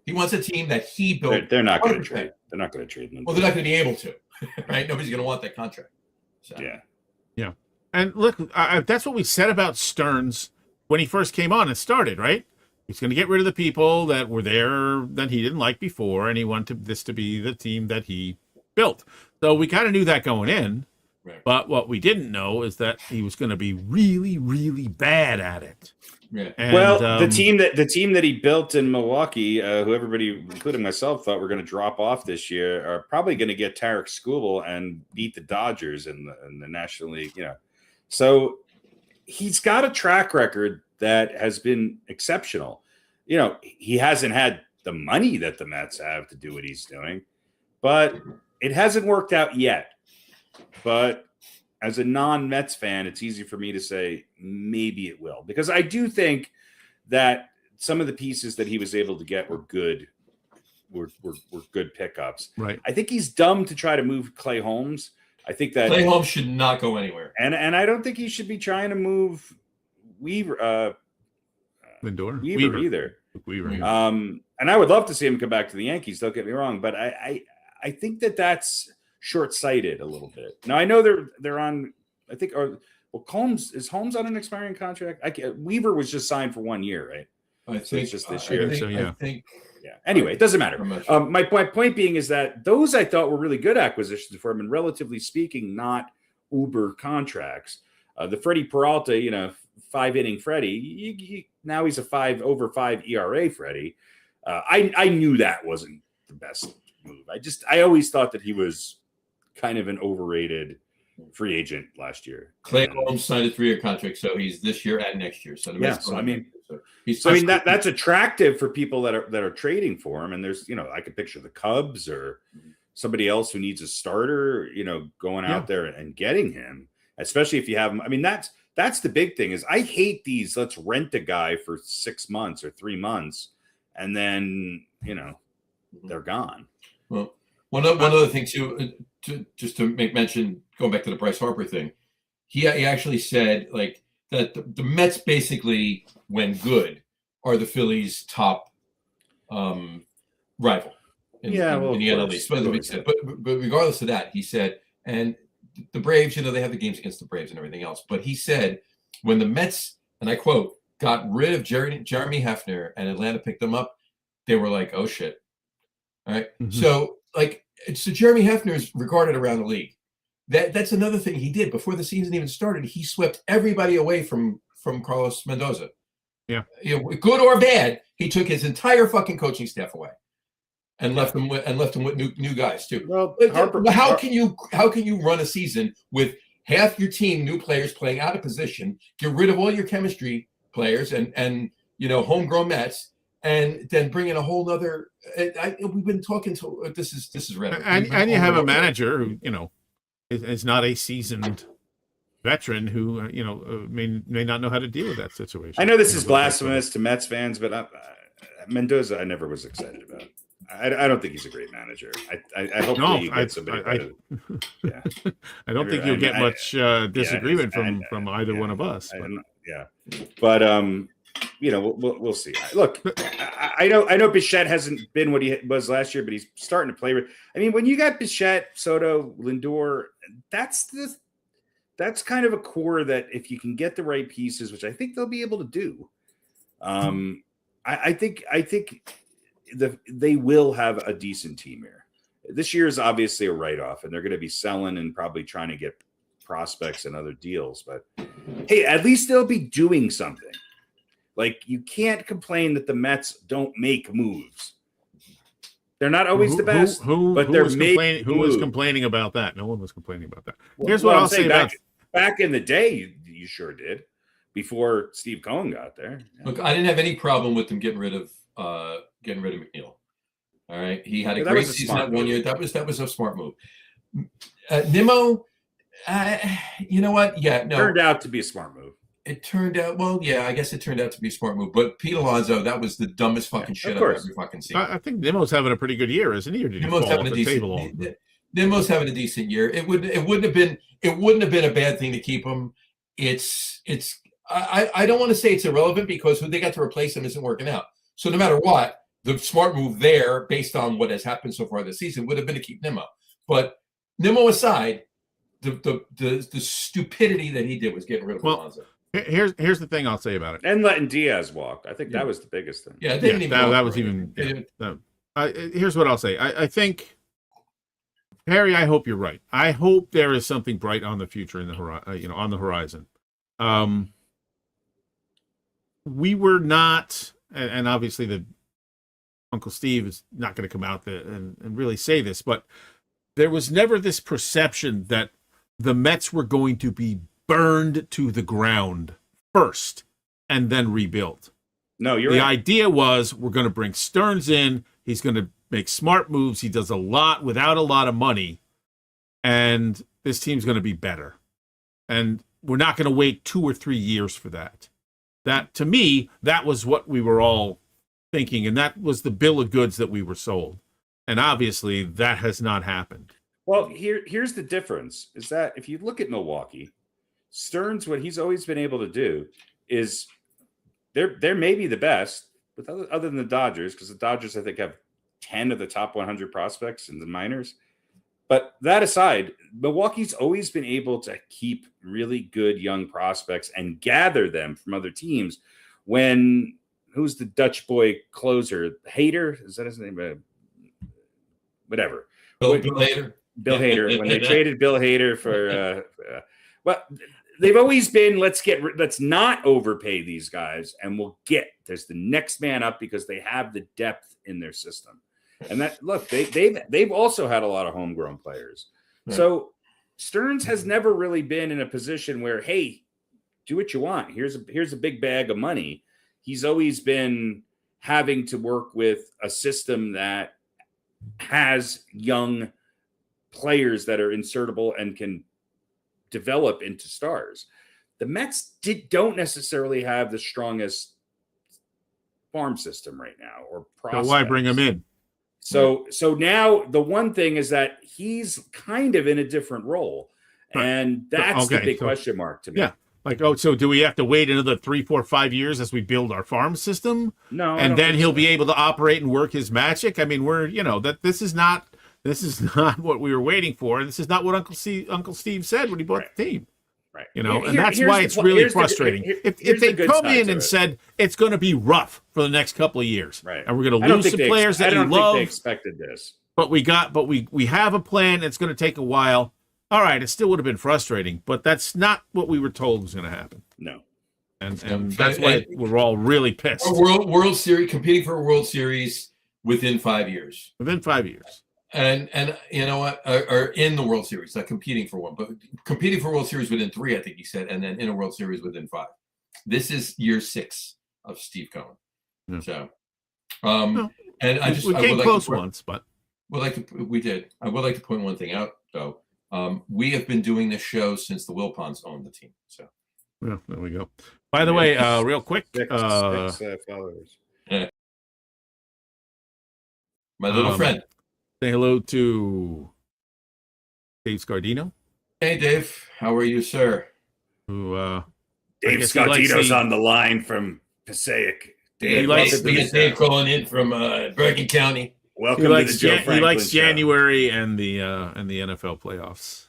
He wants a team that he built. They're not going to trade. They're not going to trade. Well, they're not going to be able to, right? Nobody's going to want that contract. So. Yeah. Yeah. And look, that's what we said about Stearns when he first came on and started, right? He's going to get rid of the people that were there that he didn't like before, and he wanted this to be the team that he built. So we kind of knew that going in, right. But what we didn't know is that he was going to be really, really bad at it. Yeah. And, the team that he built in Milwaukee, who everybody, including myself, thought were going to drop off this year, are probably going to get Tarek Skubal and beat the Dodgers in the National League. So he's got a track record that has been exceptional. He hasn't had the money that the Mets have to do what he's doing, but it hasn't worked out yet. But as a non-Mets fan, it's easy for me to say maybe it will, because I do think that some of the pieces that he was able to get were good, were good pickups. Right. I think he's dumb to try to move Clay Holmes. I think that Clay Holmes should not go anywhere, and I don't think he should be trying to move Weaver either. Weaver. And I would love to see him come back to the Yankees. Don't get me wrong, but I think that's short-sighted a little bit. Now I know they're on. I think Holmes on an expiring contract. Weaver was just signed for 1 year, right? I think it's just this year. Yeah. Yeah. Anyway, it doesn't matter. My point being is that those I thought were really good acquisitions for him, and relatively speaking, not uber contracts. The Freddie Peralta, 5-inning Freddie. Now he's a over 5 ERA Freddie. I knew that wasn't the best move. I always thought that he was kind of an overrated free agent last year. Clay Holmes signed a 3-year contract, so he's this year and next year. So that's attractive for people that are trading for him. And there's, I could picture the Cubs or somebody else who needs a starter, going out there and getting him, especially if you have him. I mean, that's the big thing is I hate these. Let's rent a guy for 6 months or 3 months, and then they're gone. Well, one other thing too, just to make mention, going back to the Bryce Harper thing, he actually said like that the Mets basically, when good, are the Phillies' top rival in the NL East. But regardless of that, he said, and the Braves, they have the games against the Braves and everything else. But he said, when the Mets, and I quote, got rid of Jeremy Hefner and Atlanta picked them up, they were like, oh shit. All right. Mhm. So Jeremy Hefner is regarded around the league. That's another thing he did before the season even started. He swept everybody away from Carlos Mendoza. Yeah. Good or bad, he took his entire fucking coaching staff away and left them with new guys too. Well, how can you run a season with half your team new players playing out of position, get rid of all your chemistry players and homegrown Mets, and then bring in a whole nother? We've been talking to this is relevant. And you have a manager who is not a seasoned veteran who may not know how to deal with that situation. I know this is blasphemous to Mets fans, but Mendoza I never was excited about. I don't think he's a great manager. I hope that you get somebody better. Yeah. I don't think you'll get much disagreement from either one of us. But we'll see. Look, I know Bichette hasn't been what he was last year, but he's starting to play. I mean, when you got Bichette, Soto, Lindor, that's kind of a core that if you can get the right pieces, which I think they'll be able to do, I think they will have a decent team here. This year is obviously a write-off, and they're going to be selling and probably trying to get prospects and other deals. But hey, at least they'll be doing something. Like, you can't complain that the Mets don't make moves. They're not always the best, but they're making. Who was complaining about that? No one was complaining about that. Here's what I'll say about back in the day. You sure did, before Steve Cohen got there. Yeah. Look, I didn't have any problem with them getting rid of McNeil. All right, he had a great season that 1 year. That was a smart move. Nimmo, you know what? Yeah, no, turned out to be a smart move. It turned out, well, yeah, I guess it turned out to be a smart move. But Pete Alonso, that was the dumbest fucking shit I've ever fucking seen. I think Nimmo's having a pretty good year, isn't he? Or did he fall off the table? Nimmo's having a decent year. It wouldn't have been a bad thing to keep him. I don't want to say it's irrelevant because who they got to replace him isn't working out. So no matter what, the smart move there, based on what has happened so far this season, would have been to keep Nimmo. But Nimmo aside, the stupidity that he did was getting rid of Alonso. Here's the thing I'll say about it. And letting Diaz walk. I think that was the biggest thing. Yeah, that was even. Here's what I'll say. I think, Harry, I hope you're right. I hope there is something bright on the future on the horizon. We were not, and obviously the Uncle Steve is not going to come out there and really say this, but there was never this perception that the Mets were going to be burned to the ground first and then rebuilt. No, you're the right. idea was we're going to bring Stearns in. He's going to make smart moves. He does a lot without a lot of money, and this team's going to be better. And we're not going to wait 2 or 3 years for that. That, to me, that was what we were all thinking, and that was the bill of goods that we were sold. And obviously, that has not happened. Well, here's the difference, is that if you look at Milwaukee, Stearns, what he's always been able to do is they're maybe the best, but other than the Dodgers, because the Dodgers, I think, have 10 of the top 100 prospects in the minors. But that aside, Milwaukee's always been able to keep really good young prospects and gather them from other teams. When, who's the Dutch boy closer? Hader? Is that his name? Whatever. Bill Hader. Bill Hader. When they traded Bill Hader for, well, they've always been, let's not overpay these guys, and there's the next man up because they have the depth in their system. And that, look, they've also had a lot of homegrown players. Right. So Stearns has never really been in a position where, hey, do what you want. Here's a big bag of money. He's always been having to work with a system that has young players that are insertable and can develop into stars. The Mets don't necessarily have the strongest farm system right now, or prospects. So why bring him in? So now the one thing is that he's kind of in a different role, and that's the big question mark to me. Yeah, like, so do we have to wait another 3, 4, 5 years as we build our farm system? No, and then he'll be able to operate and work his magic. I mean, this is not what we were waiting for. This is not what Uncle Steve said when he bought the team. Right. You know, Here- and that's here's why the it's pl- really here's the- frustrating. here- If here's they the good come side in to and it. said it's going to be rough for the next couple of years, Right. and we're going I to don't lose think some they players that I you don't think they love, expected this. but we have a plan. It's going to take a while. All right, it still would have been frustrating, but that's not what we were told was going to happen, No. and Yeah. that's why we're all really pissed. A World Series, competing for a World Series within 5 years. Within 5 years. And you know what? Or in the World Series, not competing for one, but competing for a World Series within 3, I think he said, and then in a World Series within 5. This is year 6 of Steve Cohen. Yeah. So, No, and we came close once, but we did. I would like to point one thing out, though. We have been doing this show since the Wilpons owned the team. So, yeah, there we go. By the way, real quick, Six followers. my little friend. say hello to Dave Scardino, Hey, Dave. How are you, sir? who Dave guess he likes Scotino's the- on the line from Passaic. He Dave, likes- welcome We to got the Dave show. calling in from Bergen County. Welcome he to likes the Joe Franklin show. January and the NFL playoffs.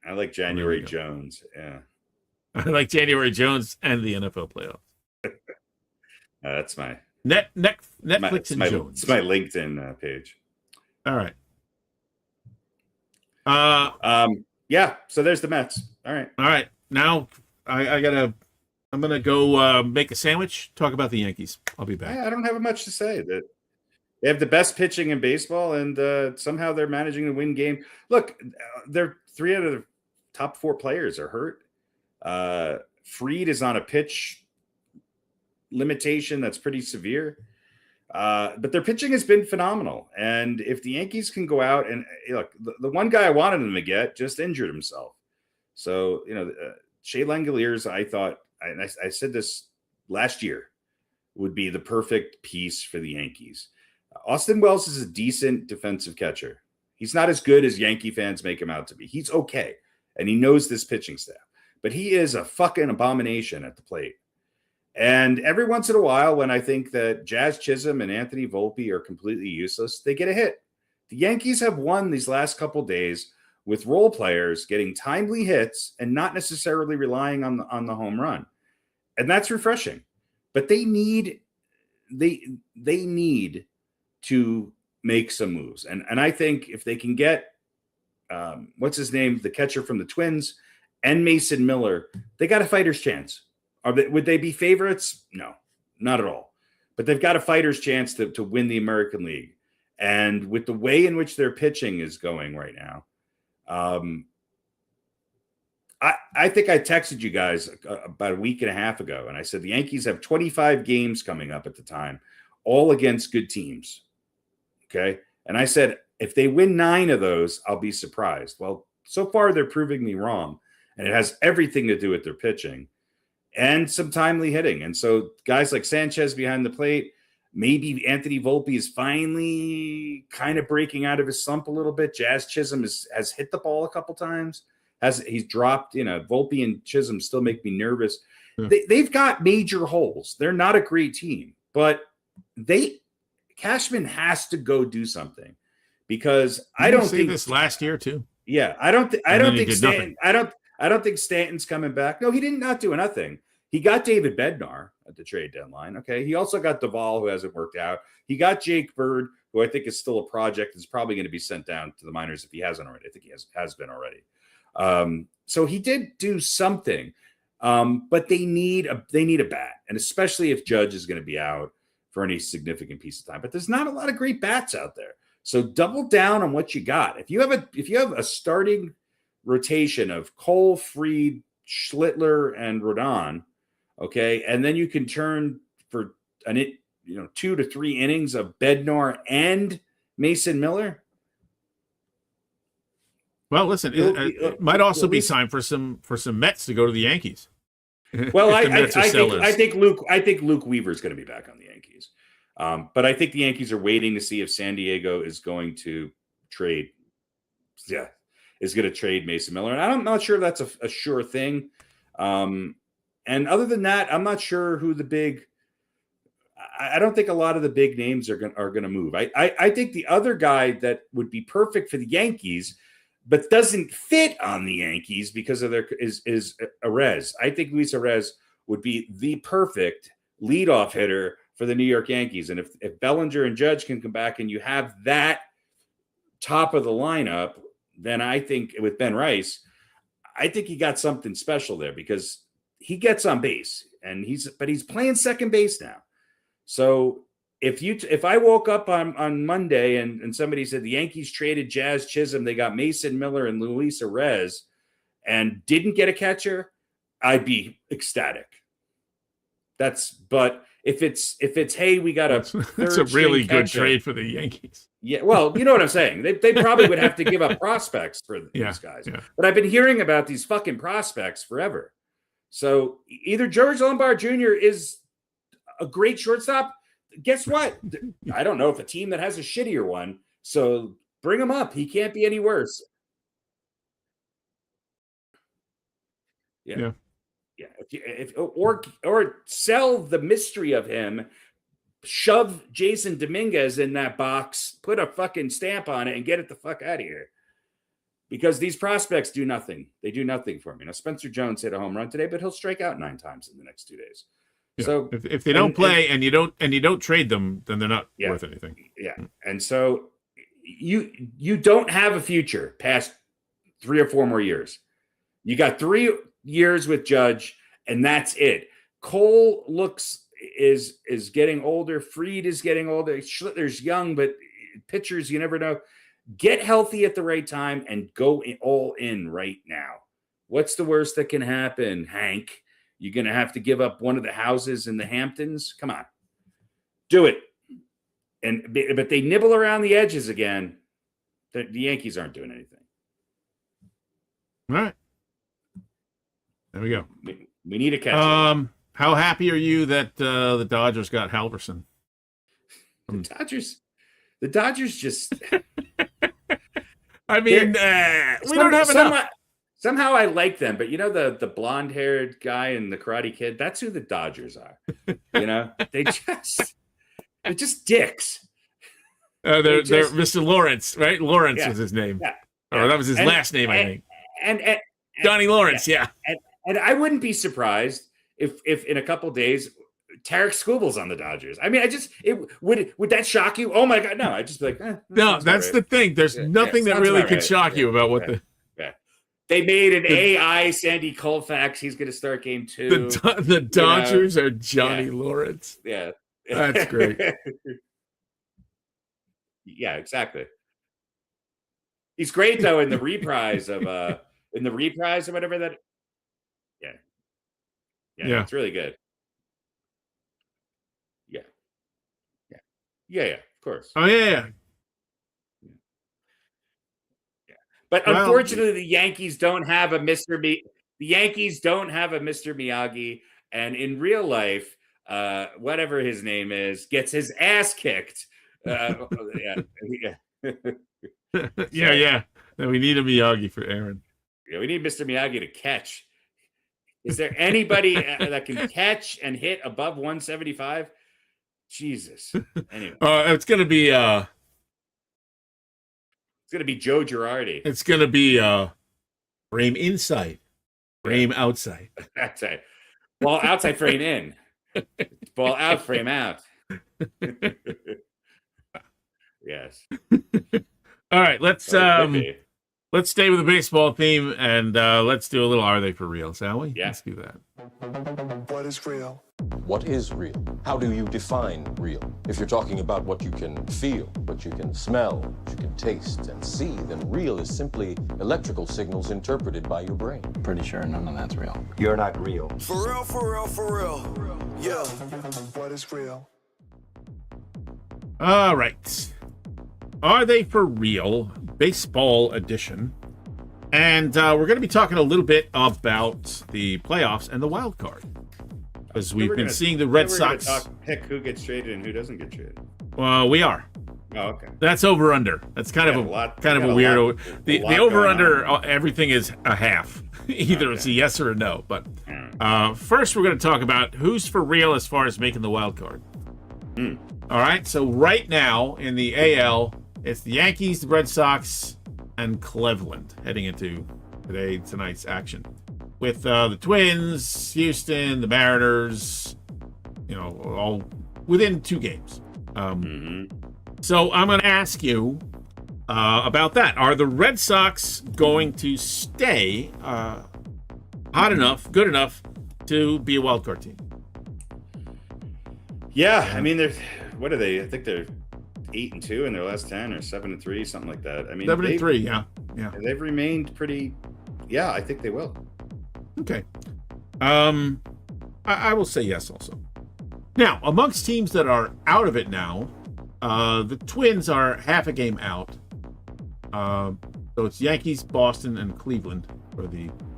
I like January There we Jones. Yeah, I like January Jones and the NFL playoffs. that's my Netflix it's and my, Jones. it's my LinkedIn page. All right. Yeah. So there's the Mets. All right. All right. Now I'm gonna go make a sandwich. Talk about the Yankees. I'll be back. I don't have much to say. That they have the best pitching in baseball, and somehow they're managing to win game. Look, they're 3 out of the top 4 players are hurt. Fried is on a pitch limitation that's pretty severe. But their pitching has been phenomenal. And if the Yankees can go out and look, the one guy I wanted them to get just injured himself. So, Shea Langoliers, I thought, and I said this last year, would be the perfect piece for the Yankees. Austin Wells is a decent defensive catcher. He's not as good as Yankee fans make him out to be. He's okay. And he knows this pitching staff. But he is a fucking abomination at the plate. And every once in a while, when I think that Jazz Chisholm and Anthony Volpe are completely useless, they get a hit. The Yankees have won these last couple days with role players getting timely hits and not necessarily relying on the home run. And that's refreshing. But they need to make some moves. And I think if they can get what's his name, the catcher from the Twins, and Mason Miller, they got a fighter's chance. Would they be favorites? No, not at all. But they've got a fighter's chance to win the American League. And with the way in which their pitching is going right now, I think I texted you guys about a week and a half ago, and I said the Yankees have 25 games coming up at the time, all against good teams. Okay? And I said, if they win 9 of those, I'll be surprised. Well, so far they're proving me wrong, and it has everything to do with their pitching and some timely hitting. And so guys like Sanchez behind the plate, maybe Anthony Volpe is finally kind of breaking out of his slump a little bit. Jazz Chisholm has hit the ball a couple times. He's dropped, Volpe and Chisholm still make me nervous. Yeah. They've got major holes. They're not a great team, but Cashman has to go do something because I don't think this last year too. Yeah, I don't think nothing. I don't think Stanton's coming back. No, he did not do nothing. He got David Bednar at the trade deadline. Okay. He also got Duvall, who hasn't worked out. He got Jake Bird, who I think is still a project. Is probably going to be sent down to the minors if he hasn't already. I think he has been already. So he did do something. But they need a bat, and especially if Judge is going to be out for any significant piece of time. But there's not a lot of great bats out there. So double down on what you got. If you have a starting rotation of Cole, Fried, Schlittler, and Rodon, okay, and then you can turn for 2 to 3 innings of Bednar and Mason Miller. Well, listen, it might also be time for some Mets to go to the Yankees. Well, I think Luke Weaver is going to be back on the Yankees, but I think the Yankees are waiting to see if San Diego is going to trade. Yeah, is going to trade Mason Miller, and I'm not sure that's a sure thing. And other than that, I'm not sure who the big. I don't think a lot of the big names are going to move. I think the other guy that would be perfect for the Yankees, but doesn't fit on the Yankees because of their is Arez. I think Luis Arez would be the perfect leadoff hitter for the New York Yankees. And if Bellinger and Judge can come back and you have that top of the lineup, then I think with Ben Rice, I think he got something special there because he gets on base and he's playing second base now. So if I woke up on Monday and somebody said the Yankees traded Jazz Chisholm, they got Mason Miller and Luis Arez and didn't get a catcher, I'd be ecstatic. But if it's hey, we got that's a really good trade for the Yankees. Yeah, well, you know what I'm saying. They probably would have to give up prospects for these guys. Yeah. But I've been hearing about these fucking prospects forever. So either George Lombard Jr. is a great shortstop. Guess what? I don't know if a team that has a shittier one. So bring him up. He can't be any worse. Yeah. Or sell the mystery of him. Shove Jason Dominguez in that box, put a fucking stamp on it, and get it the fuck out of here. Because these prospects do nothing. They do nothing for me. Now, Spencer Jones hit a home run today, but he'll strike out 9 times in the next 2 days. Yeah. So if they don't play and you don't trade them, then they're not worth anything. Yeah. And so you don't have a future past 3 or 4 more years. You got 3 years with Judge, and that's it. Cole is getting older. Fried is getting older. Schlittler's young, but pitchers, you never know. Get healthy at the right time and go all in right now. What's the worst that can happen, Hank? You're going to have to give up one of the houses in the Hamptons? Come on. Do it. But they nibble around the edges again. The Yankees aren't doing anything. All right. There we go. We need a catcher. How happy are you that the Dodgers got Halverson? The Dodgers just. I mean, we don't have enough. Somehow I like them, but you know the blonde-haired guy in the Karate Kid. That's who the Dodgers are. You know, they're just dicks. They're Mr. Lawrence, right? Lawrence was his name. Yeah. Oh, that was his last name, I think. And Johnny Lawrence, yeah. And I wouldn't be surprised if in a couple days Tarek Skubal's on the Dodgers. I mean, would that shock you? Oh my God, no! I just be like, no. That's the thing. There's nothing that really could shock you about what the. They made an AI Sandy Koufax. He's going to start game 2. The Dodgers are Johnny Lawrence. Yeah, that's great. Yeah, exactly. He's great though in the reprise of whatever that. Yeah, it's really good. Yeah, of course. Oh yeah. But unfortunately, the Yankees don't have a Mr. Miyagi, and in real life, whatever his name is, gets his ass kicked. Yeah. Then we need a Miyagi for Aaron. Yeah, we need Mr. Miyagi to catch. Is there anybody that can catch and hit above 175? Jesus. Anyway, it's gonna be Joe Girardi. It's gonna be frame inside, frame outside. That's right. Ball outside, frame in. Ball out, frame out. Yes. All right, let's stay with the baseball theme and let's do a little "Are They for Real?" Shall we? Yeah. Let's do that. What is real? What is real? How do you define real? If you're talking about what you can feel, what you can smell, what you can taste and see, then real is simply electrical signals interpreted by your brain. Pretty sure none of that's real. You're not real. For real, for real, for real. Yeah. What is real? All right. Are they for real? Baseball edition. And we're going to be talking a little bit about the playoffs and the wild card. Because we've been seeing the Red Sox pick who gets traded and who doesn't get traded. Well, we are. Oh, okay. That's over under. That's kind of a weird. The over under everything is a half. Either it's a yes or a no. But first, we're going to talk about who's for real as far as making the wild card. All right. So right now in the AL, it's the Yankees, the Red Sox, and Cleveland heading into tonight's action. With the Twins, Houston, the Mariners, all within 2 games. So I'm going to ask you about that. Are the Red Sox going to stay hot enough, good enough to be a wild card team? Yeah, I mean, what are they? I think they're 8-2 in their last 10, or 7-3, something like that. I mean, 7-3, yeah. They've remained pretty. Yeah, I think they will. Okay. I will say yes also. Now, amongst teams that are out of it now, the Twins are half a game out. So it's Yankees, Boston, and Cleveland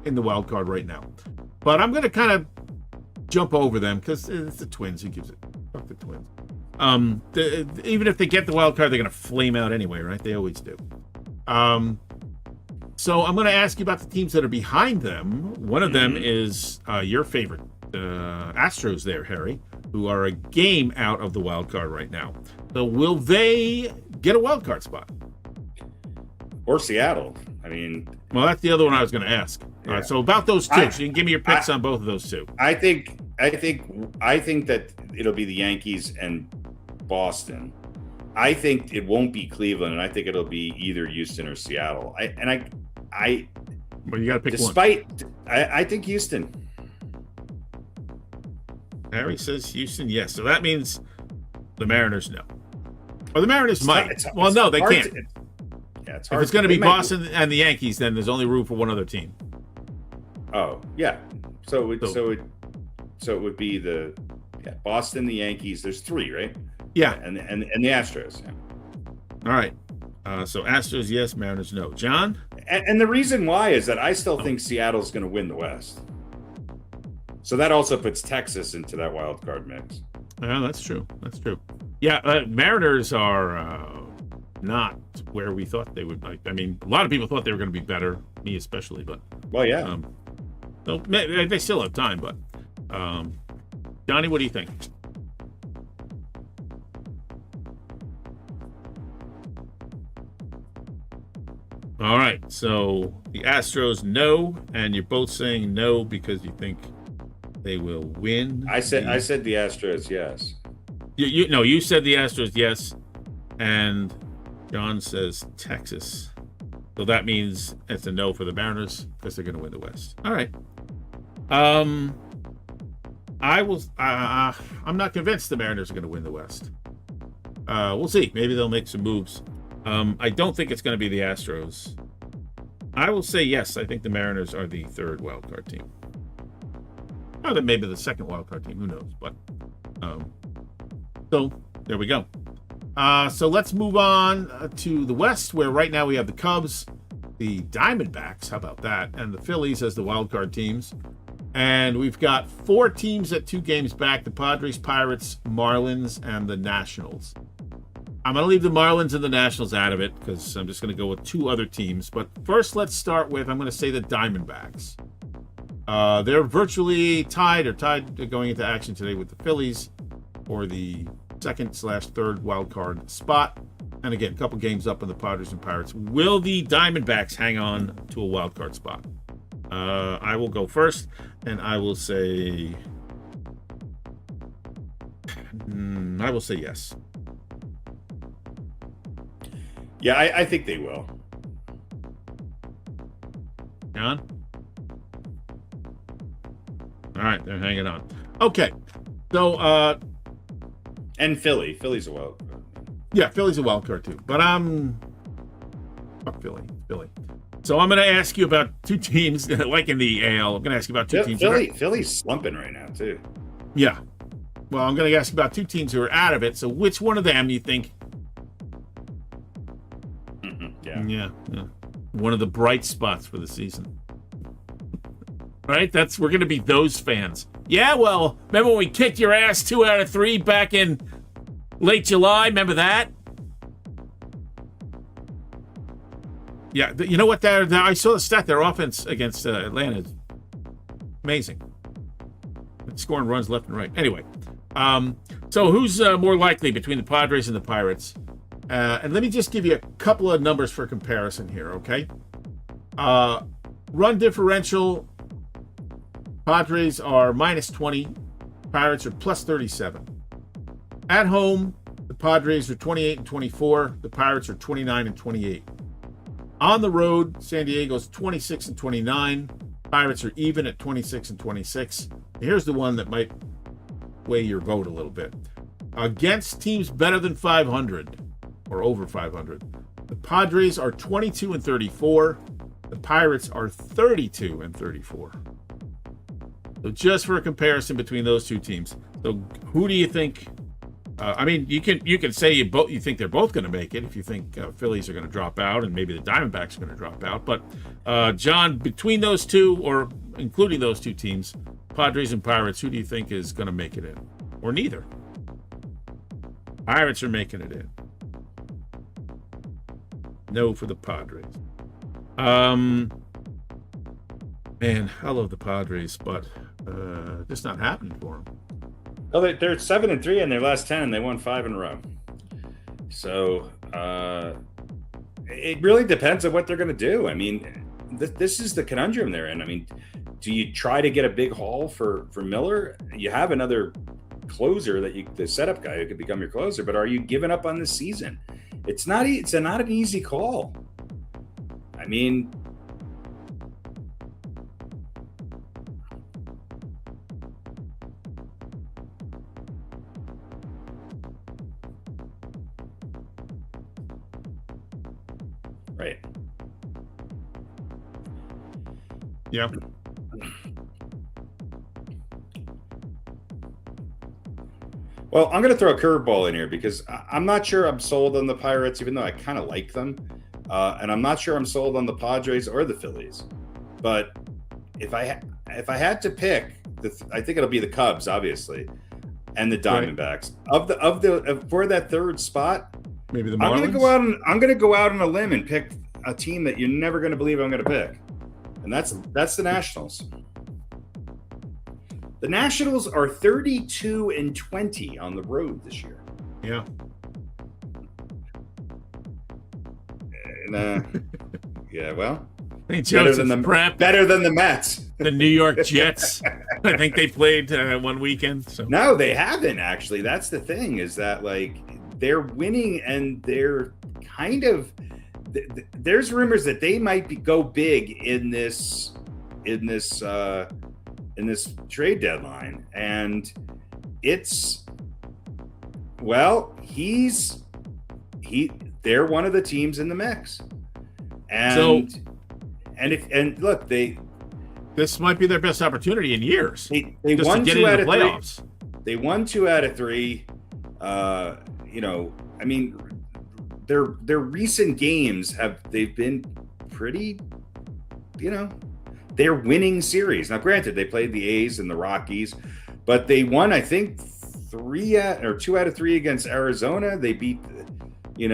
in the wild card right now. But I'm going to kind of jump over them because it's the Twins. Who gives it? Fuck the Twins. Even if they get the wild card, they're going to flame out anyway, right? They always do. So I'm going to ask you about the teams that are behind them. One of them is your favorite, Astros there, Harry, who are a game out of the wild card right now. So will they get a wild card spot? Or Seattle. I mean, well, that's the other one I was going to ask. Yeah. All right, so about those two, so you can give me your picks on both of those two. I think that it'll be the Yankees and Boston. I think it won't be Cleveland, and I think it'll be either Houston or Seattle. Well, you got to pick one. I think Houston. Harry says Houston, yes. So that means the Mariners, no. Or the Mariners might. No, they can't. It's hard. If it's going to be Boston and the Yankees, then there's only room for one other team. Oh, yeah. So it would be the Boston, the Yankees. There's 3, right? Yeah. And the Astros. Yeah. All right. So Astros, yes. Mariners, no. John? And the reason why is that I still think Seattle's going to win the West. So that also puts Texas into that wild card mix. Yeah, that's true. That's true. Yeah, Mariners are not where we thought they would. I mean, a lot of people thought they were going to be better, me especially. But well, yeah. So they still have time. But Johnny, what do you think? All right, so the Astros, no, and you're both saying no because you think they will win. I said the Astros, yes. You said the Astros, yes, and John says Texas. So that means it's a no for the Mariners because they're going to win the West. All right. I'm not convinced the Mariners are going to win the West. We'll see. Maybe they'll make some moves. I don't think it's going to be the Astros. I will say yes. I think the Mariners are the 3rd wildcard team. Or then maybe the 2nd wildcard team. Who knows? But so there we go. So let's move on to the West, where right now we have the Cubs, the Diamondbacks. How about that? And the Phillies as the wildcard teams. And we've got 4 teams at 2 games back: the Padres, Pirates, Marlins, and the Nationals. I'm going to leave the Marlins and the Nationals out of it because I'm just going to go with 2 other teams. But first, let's start with, I'm going to say the Diamondbacks. They're virtually tied going into action today with the Phillies for the 2nd/3rd wild card spot. And again, a couple games up on the Padres and Pirates. Will the Diamondbacks hang on to a wild card spot? I will go first, and I will say yes. Yeah, I think they will. John? All right, they're hanging on. Okay, so and Philly's a wild card. Yeah, Philly's a wild card too, but fuck Philly. So I'm going to ask you about 2 teams, like in the AL. I'm going to ask you about 2 teams. Philly's slumping right now too. Yeah. Well, I'm going to ask you about 2 teams who are out of it. So which one of them you think? Yeah. One of the bright spots for the season. Right? We're going to be those fans. Yeah, well, remember when we kicked your ass 2 out of 3 back in late July? Remember that? Yeah, you know what? I saw the stat. Their offense against Atlanta is amazing. It's scoring runs left and right. Anyway, so who's more likely between the Padres and the Pirates And let me just give you a couple of numbers for comparison here, okay? Run differential, Padres are minus 20. Pirates are plus 37. At home, the Padres are 28 and 24. The Pirates are 29 and 28. On the road, San Diego's 26 and 29. Pirates are even at 26 and 26. Here's the one that might weigh your vote a little bit. Against teams better than 500 or over 500, the Padres are 22 and 34. The Pirates are 32 and 34. So just for a comparison between those two teams. So who do you think? I mean, you can say you think they're both going to make it if you think Phillies are going to drop out and maybe the Diamondbacks are going to drop out. But John, between those two or including those two teams, Padres and Pirates, who do you think is going to make it in? Or neither? Pirates are making it in. No for the Padres. Man, I love the Padres, but just not happening for them. Well, they're 7-3 in their last 10, and they won 5 in a row. So it really depends on what they're going to do. I mean, this is the conundrum they're in. I mean, do you try to get a big haul for Miller? You have another closer the setup guy who could become your closer, but are you giving up on this season? It's not an easy call. I mean, right. Yeah. Well, I'm going to throw a curveball in here because I'm not sure I'm sold on the Pirates, even though I kind of like them. And I'm not sure I'm sold on the Padres or the Phillies. But if I had to pick, I think it'll be the Cubs, obviously, and the Diamondbacks. Right. For that third spot, maybe the Marlins. I'm going to go out on a limb and pick a team that you're never going to believe I'm going to pick, and that's the Nationals. The Nationals are 32 and 20 on the road this year. Yeah. And, yeah, well, better than the Mets. The New York Jets. I think they played one weekend. So. No, they haven't, actually. That's the thing, is that, like, they're winning and they're kind of there's rumors that they might go big in this trade deadline, and it's they're one of the teams in the mix, and look, this might be their best opportunity in years. They won 2 out of 3. They won 2 out of 3. I mean, their recent games they've been pretty, they're winning series. Now, granted, they played the A's and the Rockies, but they won, I think, 2 out of 3 against Arizona. They beat, they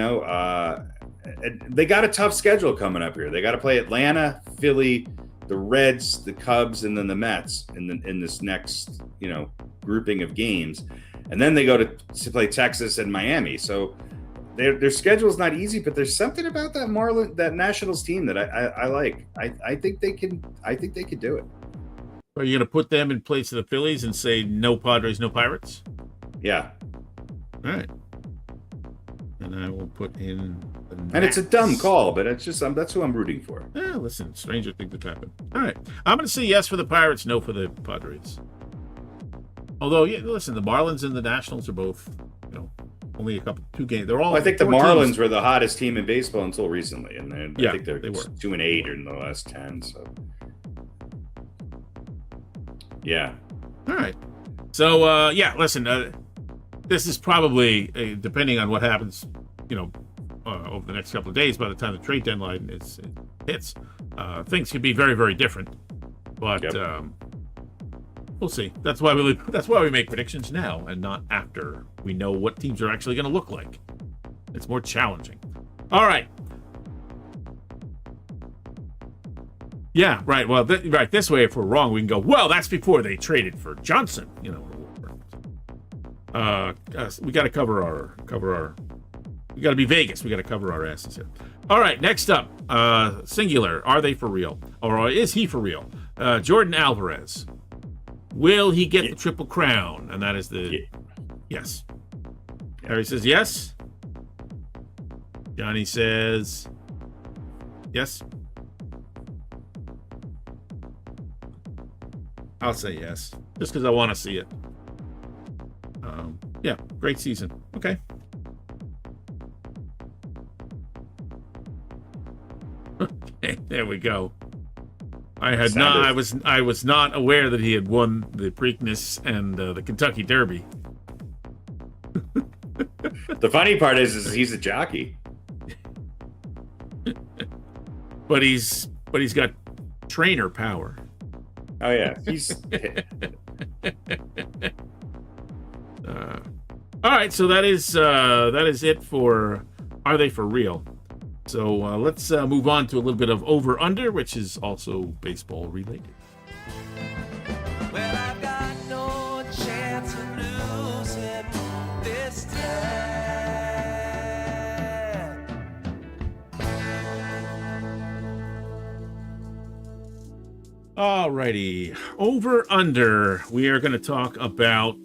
got a tough schedule coming up here. They got to play Atlanta, Philly, the Reds, the Cubs, and then the Mets in this next, grouping of games. And then they go to play Texas and Miami. So their schedule is not easy, but there's something about that Nationals team that I like. I think they can do it. Are you going to put them in place of the Phillies and say no Padres, no Pirates? Yeah. All right. And I will put in the Nats. And it's a dumb call, but it's just that's who I'm rooting for. Yeah, listen, stranger things have happened. All right. I'm going to say yes for the Pirates, no for the Padres. Although, yeah, listen, the Marlins and the Nationals are both, only 2 games. They're all. Well, I think the Marlins were the hottest team in baseball until recently, and I think they were 2-8 in the last 10. So, yeah. All right. So, listen, this is probably depending on what happens, over the next couple of days. By the time the trade deadline hits, things could be very, very different. But we'll see. That's why we make predictions now and not after we know what teams are actually going to look like. It's more challenging. All right. Yeah, right. Well, this way, if we're wrong, we can go, well, that's before they traded for Johnson. We got to cover our We got to be Vegas. We got to cover our asses here. All right, next up, singular. Are they for real, or is he for real? Jordan Alvarez. Will he get the Triple Crown? And that is the yes. Harry says yes. Johnny says yes. I'll say yes, just because I want to see it. Yeah, great season. Okay. Okay, there we go. I was not aware that he had won the Preakness and the Kentucky Derby. The funny part is he's a jockey. but he's got trainer power. Oh yeah, he's. All right, so that is it for Are They For Real? So let's move on to a little bit of Over Under, which is also baseball related. Well, I've got no chance of losing this time. All righty, Over Under. We are going to talk about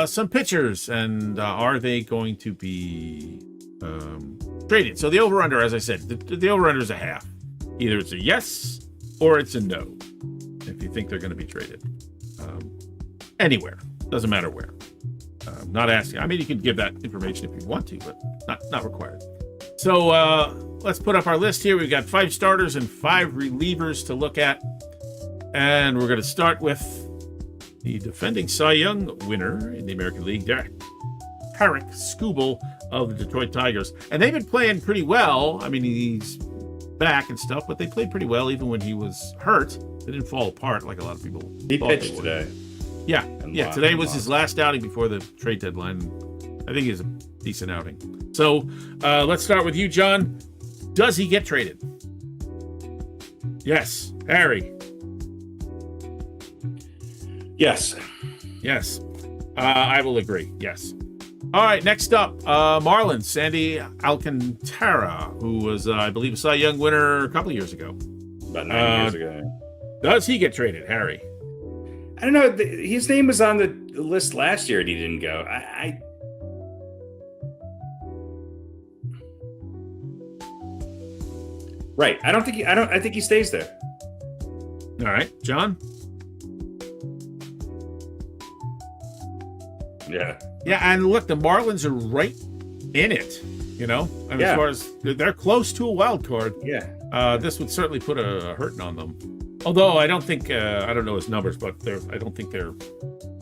some pitchers and are they going to be traded? So the Over Under, as I said, the Over Under is a half. Either it's a yes or it's a no. If you think they're going to be traded anywhere, doesn't matter where. Not asking. I mean, you can give that information if you want to, but not required. So let's put up our list here. We've got 5 starters and 5 relievers to look at, and we're going to start with the defending Cy Young winner in the American League, Derek Skubal of the Detroit Tigers. And they've been playing pretty well. I mean, he's back and stuff, but they played pretty well even when he was hurt. They didn't fall apart like a lot of people He thought pitched they would. today. Yeah. Today was his last outing before the trade deadline. I think he's a decent outing. So let's start with you, John. Does he get traded? Yes. Harry. Yes. Yes. I will agree. Yes. All right. Next up, Marlins, Sandy Alcantara, who was, I believe, a Cy Young winner a couple of years ago. About 9 years ago. Does he get traded, Harry? I don't know. His name was on the list last year and he didn't go. Right. I think he stays there. All right. John? Yeah. Yeah, and look, the Marlins are right in it, you know? I mean, as far as they're close to a wild card. Yeah. This would certainly put a hurting on them. Although I don't think, I don't know his numbers, but I don't think they're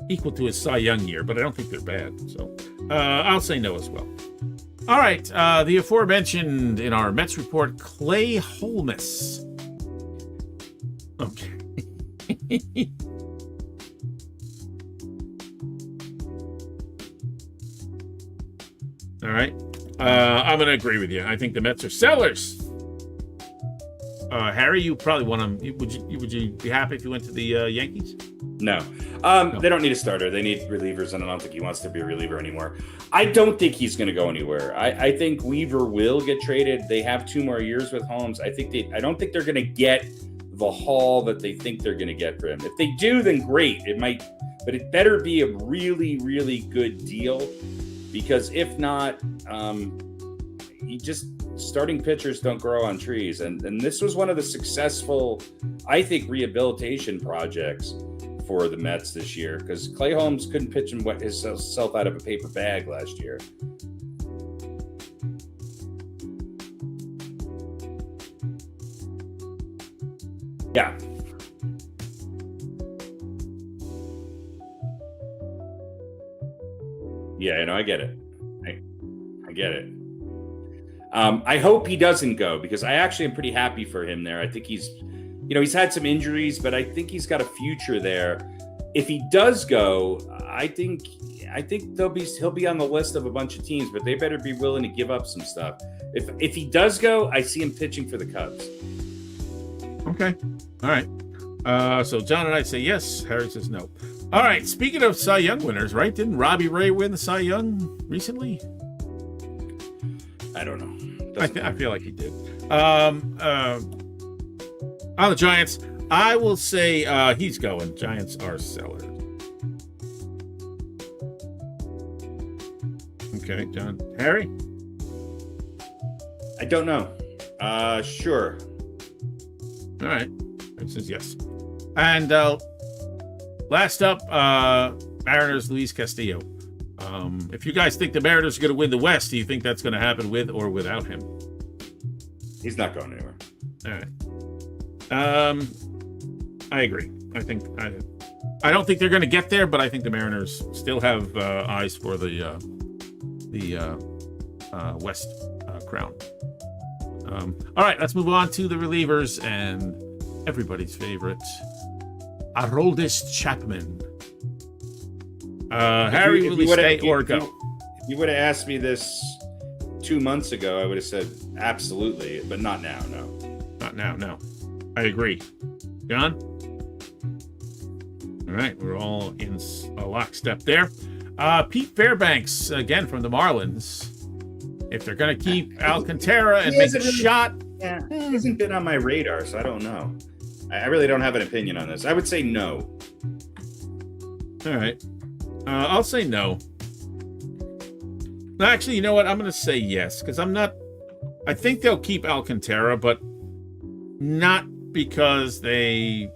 equal to his Cy Young year, but I don't think they're bad. So I'll say no as well. All right, the aforementioned in our Mets report, Clay Holmes. Okay. All right. I'm going to agree with you. I think the Mets are sellers. Harry, you probably want him. Would you be happy if you went to the Yankees? No. They don't need a starter. They need relievers, and I don't think he wants to be a reliever anymore. I don't think he's going to go anywhere. I think Weaver will get traded. They have 2 more years with Holmes. I don't think they're going to get the haul that they think they're going to get for him. If they do, then great. It might, but it better be a really, really good deal, because if not, starting pitchers don't grow on trees. And this was one of the successful, I think, rehabilitation projects for the Mets this year, because Clay Holmes couldn't pitch himself out of a paper bag last year. Yeah. Yeah, I get it. I get it. I hope he doesn't go, because I actually am pretty happy for him there. I think he's had some injuries, but I think he's got a future there. If he does go, I think he'll be on the list of a bunch of teams, but they better be willing to give up some stuff. If he does go, I see him pitching for the Cubs. Okay. All right. So John and I say yes. Harry says no. All right. Speaking of Cy Young winners, right? Didn't Robbie Ray win the Cy Young recently? I don't know. I feel like he did. On the Giants, I will say he's going. Giants are sellers. Okay, John. Harry? I don't know. Sure. All right. It says yes. And last up, Mariners, Luis Castillo. If you guys think the Mariners are going to win the West, do you think that's going to happen with or without him? He's not going anywhere. All right. I agree. I don't think they're going to get there, but I think the Mariners still have eyes for the West crown. All right, let's move on to the relievers and everybody's favorite, Aroldis Chapman. Harry, will he stay or go? If you would have asked me this 2 months ago, I would have said absolutely, but not now. No, not now. No, I agree. John. All right, we're all in a lockstep there. Pete Fairbanks again from the Marlins. If they're going to keep Alcantara and make a shot, yeah, he hasn't been on my radar, so I don't know. I really don't have an opinion on this. I would say no. All right. I'll say no. Actually, you know what? I'm going to say yes, because I think they'll keep Alcantara, but not because they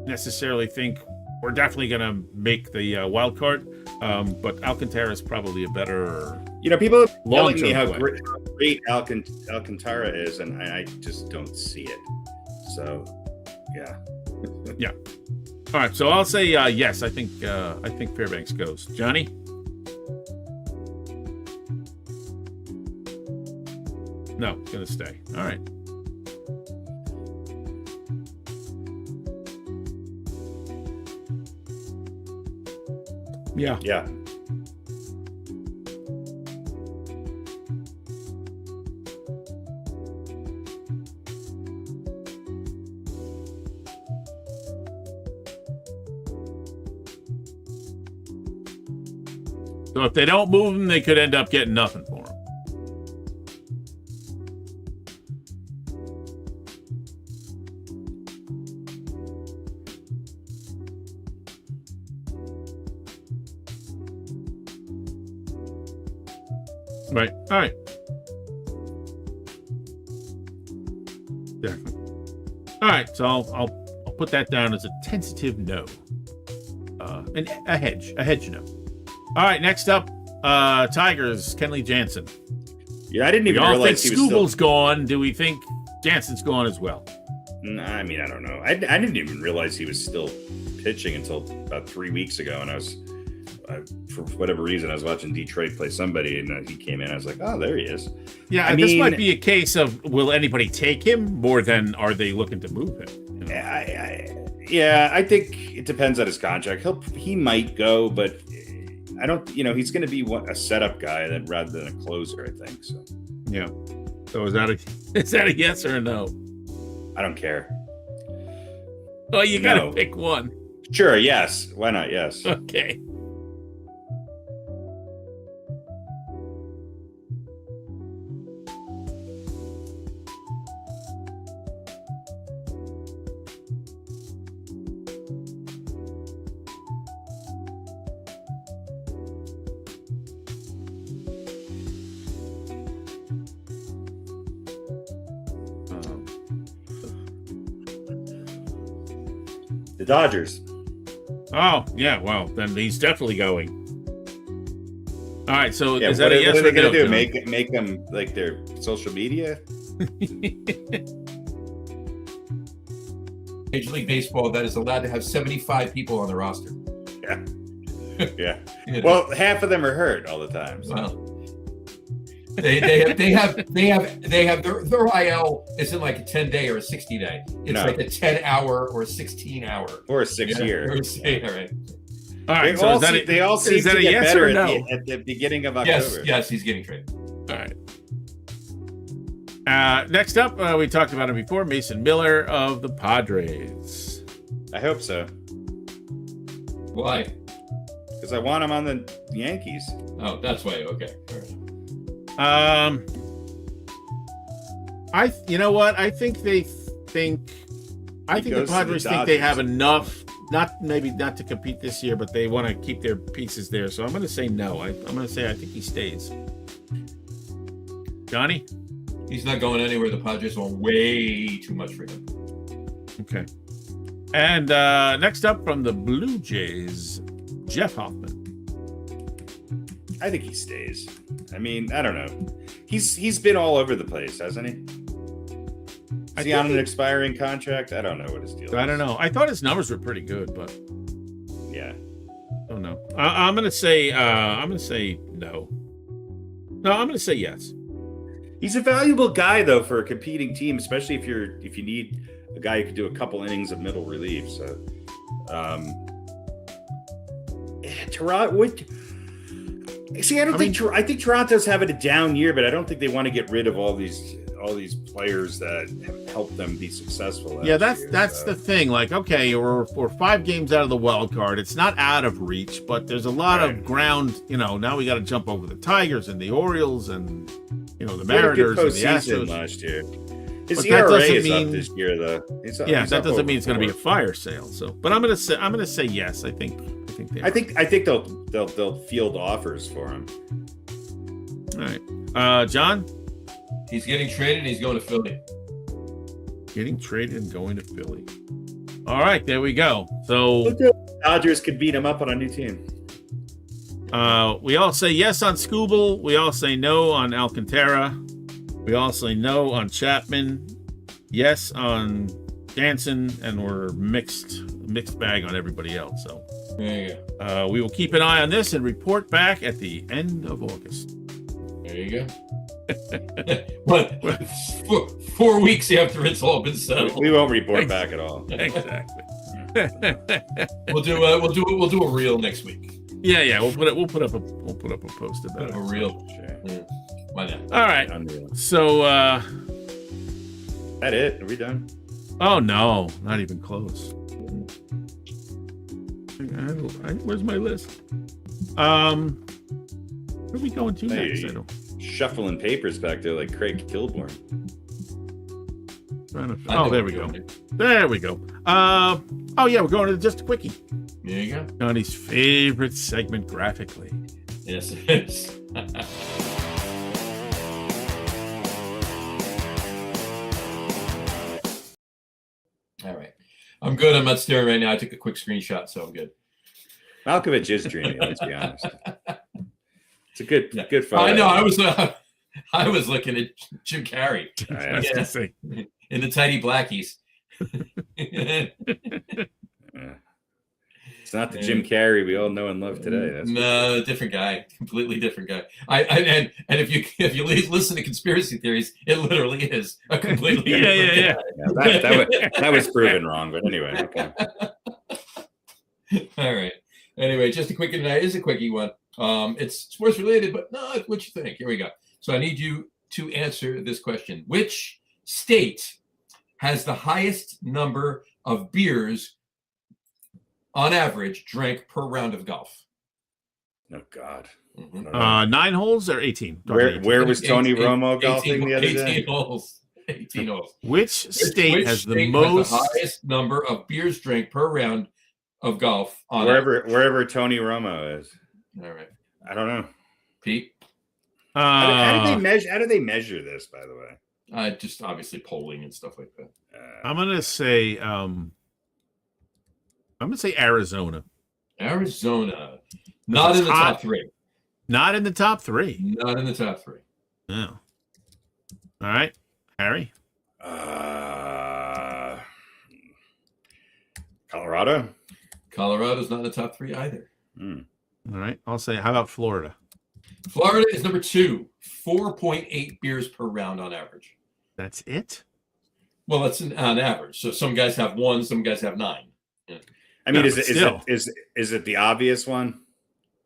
necessarily think we're definitely going to make the wild card. But Alcantara is probably a better. People are telling me how play. great Alcantara is, and I just don't see it. So, yeah. Yeah. All right, so I'll say yes. I think Fairbanks goes. Johnny? No, it's gonna stay. All right. Yeah. Yeah. So if they don't move him, they could end up getting nothing for him. Right. All right. Definitely. All right. So I'll put that down as a tentative no. And a hedge no. All right. Next up, Tigers, Kenley Jansen. Yeah, I didn't even We all think realize he was Skubal's gone. Do we think Jansen's gone as well? I mean, I don't know. I didn't even realize he was still pitching until about 3 weeks ago, and I was, for whatever reason, I was watching Detroit play somebody, and he came in. I was like, oh, there he is. Yeah, this might be a case of will anybody take him more than are they looking to move him? You know? I think it depends on his contract. He might go, but I don't. He's going to be a setup guy rather than a closer. I think so. Yeah. So is that a yes or a no? I don't care. Oh, you got to pick one. Sure. Yes. Why not? Yes. Okay. The Dodgers. Oh, yeah. Well, then he's definitely going. All right. So Yeah, is that a yes what or are they no? going to do? Make them like their social media? Major League Baseball that is allowed to have 75 people on the roster. Yeah. Yeah. You know, Well, half of them are hurt all the time. So. well, they have their IL isn't like a 10-day or a 60-day. It's No. like a 10-hour or a 16-hour. Or a 6-year. All right. All right. They So all seem is that to a get yes better or no? at the beginning of Yes, October. yes, he's getting traded. All right. Next up, we talked about him before, Mason Miller of the Padres. I hope so. Why? Because I want him on the Yankees. Oh, that's why. Okay. All right. You know what? I think the goes to Padres the think they Dodgers. have enough, maybe not to compete this year, but they want to keep their pieces there. So I'm going to say no. I'm going to say I think he stays. Johnny? He's not going anywhere. The Padres want way too much for him. Okay. And next up from the Blue Jays, Jeff Hoffman. I think he stays. I mean, I don't know. He's been all over the place, hasn't he? Is he on an expiring contract? I don't know what his deal is. I don't know. I thought his numbers were pretty good, but Yeah. I don't know. I'm gonna say no. No, I'm gonna say yes. He's a valuable guy though for a competing team, especially if you need a guy who can do a couple innings of middle relief. So Toronto see, I think Toronto's having a down year, but I don't think they want to get rid of all these players that have helped them be successful. Yeah, that's the thing. Like, okay, we're 5 games out of the wild card. It's not out of reach, but there's a lot of ground. Now we got to jump over the Tigers and the Orioles and the Mariners and the Astros last year. His But that ERA doesn't is mean- up this year, though. that doesn't mean it's going to be a fire sale. So, but I'm gonna say yes. I think they. I think they'll field offers for him. All right, John. He's getting traded. He's going to Philly. Getting traded and going to Philly. All right, there we go. So Dodgers could beat him up on a new team. we all say yes on Skubal. We all say no on Alcantara. We all say no on Chapman. Yes on Jansen, and we're mixed bag on everybody else. So There you go. we will keep an eye on this and report back at the end of August. There you go. What? 4 weeks after it's all been settled, We won't report back at all. Exactly. we'll do a reel next week. Yeah. We'll put up a post about A it. reel. Sure. Why not? All right. Unreal. So That it? Are we done? oh no, not even close. Where's my list? Where are we going to next? I don't. Shuffling papers back there like Craig Kilborn. Oh, there we go. There we go. Oh yeah, we're going to just a quickie. There you go. Johnny's favorite segment graphically. Yes, it is. All right. I'm good. I'm not staring right now. I took a quick screenshot, so I'm good. Malkovich is dreamy, let's be honest. It's a good photo. I know. I was looking at Jim Carrey I was gonna say. in the tiny blackies. Yeah. It's not the Jim Carrey we all know and love today. That's No, different guy, completely different guy. And if you listen to conspiracy theories, it literally is a completely Yeah. that was proven wrong, but anyway, okay. All right. Anyway, just a quickie tonight. Is a quickie one. It's sports related, but not what you think. Here we go. So I need you to answer this question: which state has the highest number of beers on average drank per round of golf? Oh God. Mhm. I don't know. 9 holes or 18? Where was Tony 18 Romo golfing the other 18 day? holes. 18 holes. Which state Which has the state most? has the highest number of beers drank per round of golf on average? Wherever Tony Romo is. All right. I don't know. Pete? How do they measure this, by the way? Just obviously polling and stuff like that. I'm gonna say Arizona. Arizona. Not in the hot. top three. Not in the top 3. Not in the top three. No. All right, Harry. Colorado. Colorado's not in the top three either. Hmm. All right, I'll say. How about Florida? Florida is number 2. 4.8 beers per round on average. That's it. Well, that's on average. So some guys have 1, some guys have 9. I mean, Yeah, is but it still. is it the obvious one?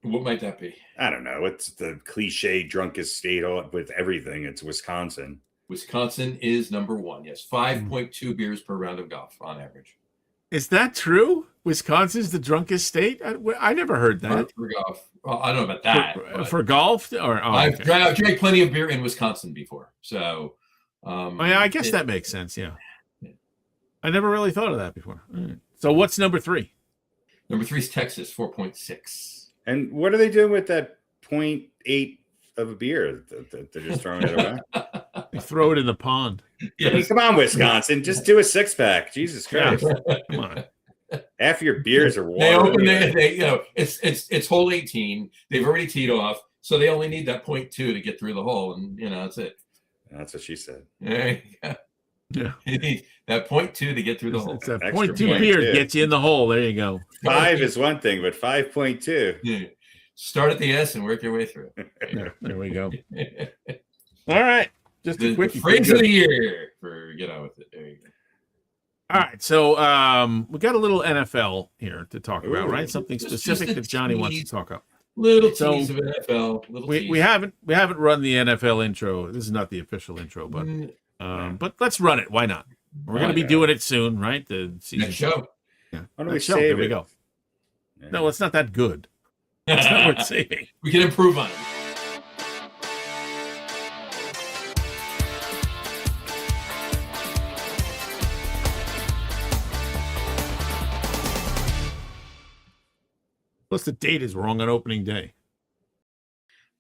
What might that be? I don't know. It's the cliche drunkest state with everything. It's Wisconsin. Wisconsin is number 1. Yes, 5.2 beers per round of golf on average. Is that true? Wisconsin's the drunkest state? I never heard that. For golf. Well, I don't know about that. For golf? Or I've drank plenty of beer in Wisconsin before. So Oh, yeah, I guess that makes sense. Yeah. I never really thought of that before. All right. So what's number 3? Number 3 is Texas, 4.6. And what are they doing with that 0.8 of a beer? They're just throwing it away. They throw it in the pond. I mean, come on, Wisconsin, just do a 6-pack. Jesus Yeah. Christ! Come on. Half your beers are water. They open anyway. they you know, it's hole 18. They've already teed off, so they only need that 0.2 to get through the hole, and that's it. That's what she said. There you go. Yeah. You need that 0.2 to get through the hole. It's that Extra 0.2 point, beer too. gets you in the hole. There you go. 5 is one thing, but 5.2. Yeah. Start at the S and work your way through. Yeah, there we go. All right. Just a The quick phrase of the year for get on with it. There you go. All right. So we got a little NFL here to talk about, Ooh. right? Something Just specific a that Johnny wants to tease. talk about. Little So, tease of NFL. Little We tease. haven't run the NFL intro. This is not the official intro, but let's run it. Why not? We're going to be Yeah. doing it soon, right? The season. Next show. Yeah. Why don't we Next show. save There we it? go. Yeah. No, it's not that good. That's not worth saving. We can improve on it. Plus, the date is wrong on opening day.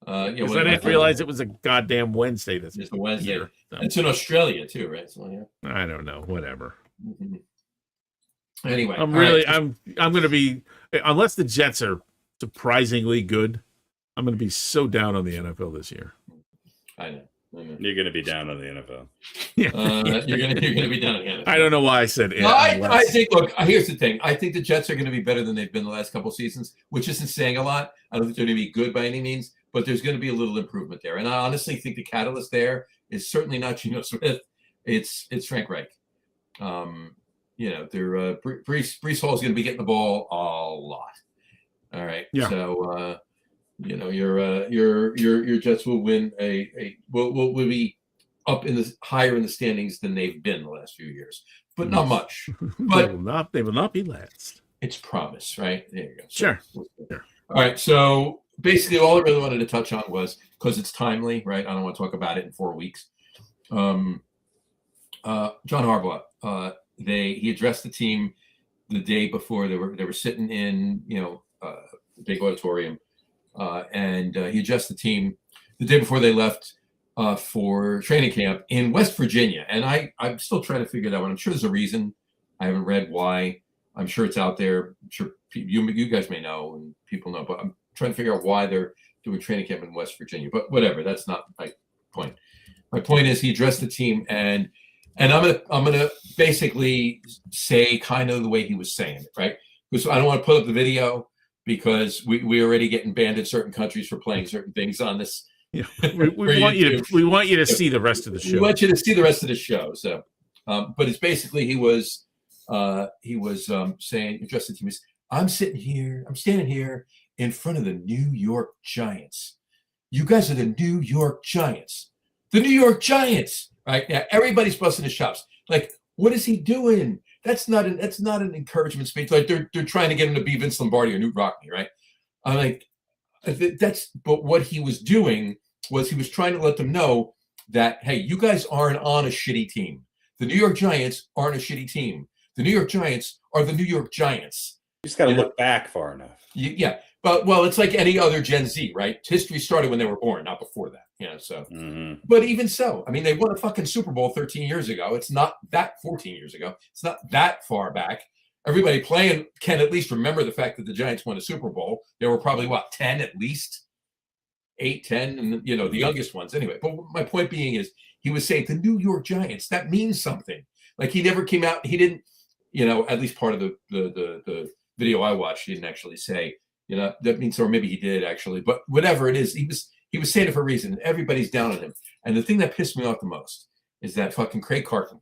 Yeah, Because I didn't realize it was a goddamn Wednesday. That's It's a Wednesday. here. So, It's in Australia too, right? So, yeah. I don't know. Whatever. Mhm. Anyway, I'm all really. right. I'm going to be, unless the Jets are surprisingly good, I'm going to be so down on the NFL this year. I know. You're going to be down on the NFL. Yeah. You're gonna be down again. I don't know why I said it. No, I think. Look, here's the thing. I think the Jets are going to be better than they've been the last couple of seasons, which isn't saying a lot. I don't think they're going to be good by any means, but there's going to be a little improvement there. And I honestly think the catalyst there is certainly not Geno Smith. It's Frank Reich. They're Brees Hall is going to be getting the ball a lot. All right. Yeah. So your Jets will win will be up in the higher in the standings than they've been the last few years, but not much. But they will not be last. it's promise, right? There you go. Sure. All right. So basically, all I really wanted to touch on was because it's timely, right? I don't want to talk about it in 4 weeks. John Harbaugh, he addressed the team the day before they were sitting in the big auditorium, and he addressed the team the day before they left for training camp in West Virginia. And I'm still trying to figure that out. I'm sure there's a reason. I haven't read why. I'm sure it's out there. I'm sure you guys may know and people know, but I'm trying to figure out why they're doing training camp in West Virginia. But whatever, that's not my point. My point is he addressed the team, and I'm gonna basically say kind of the way he was saying it, right? Because I don't want to put up the video because we already getting banned in certain countries for playing certain things on this. Yeah. We want you to see the rest of the show. We want you to see the rest of the show. So, but it's basically he was saying, addressed the team. I'm standing here in front of the New York Giants. You guys are the New York Giants. The New York Giants. Right now, everybody's busting his chops. Like, what is he doing? That's not an encouragement speech. Like they're trying to get him to be Vince Lombardi or Newt Rockney, right? I'm like, but what he was doing was he was trying to let them know that, hey, you guys aren't on a shitty team. The New York Giants aren't a shitty team. The New York Giants are the New York Giants. You just got to look back far enough. Yeah. But well, it's like any other Gen Z, right? History started when they were born, not before that. So. Mm-hmm. But even so, I mean, they won a fucking Super Bowl 13 years ago. It's not that 14 years ago. It's not that far back. Everybody playing can at least remember the fact that the Giants won a Super Bowl. There were probably 10 at least, 8, 10, and the youngest ones anyway. But my point being is he was saying the New York Giants, that means something. Like he never came out. He didn't, at least part of the video I watched, he didn't actually say, that means, or maybe he did actually, but whatever it is, he was saying it for a reason. Everybody's down on him. And the thing that pissed me off the most is that fucking Craig Carton.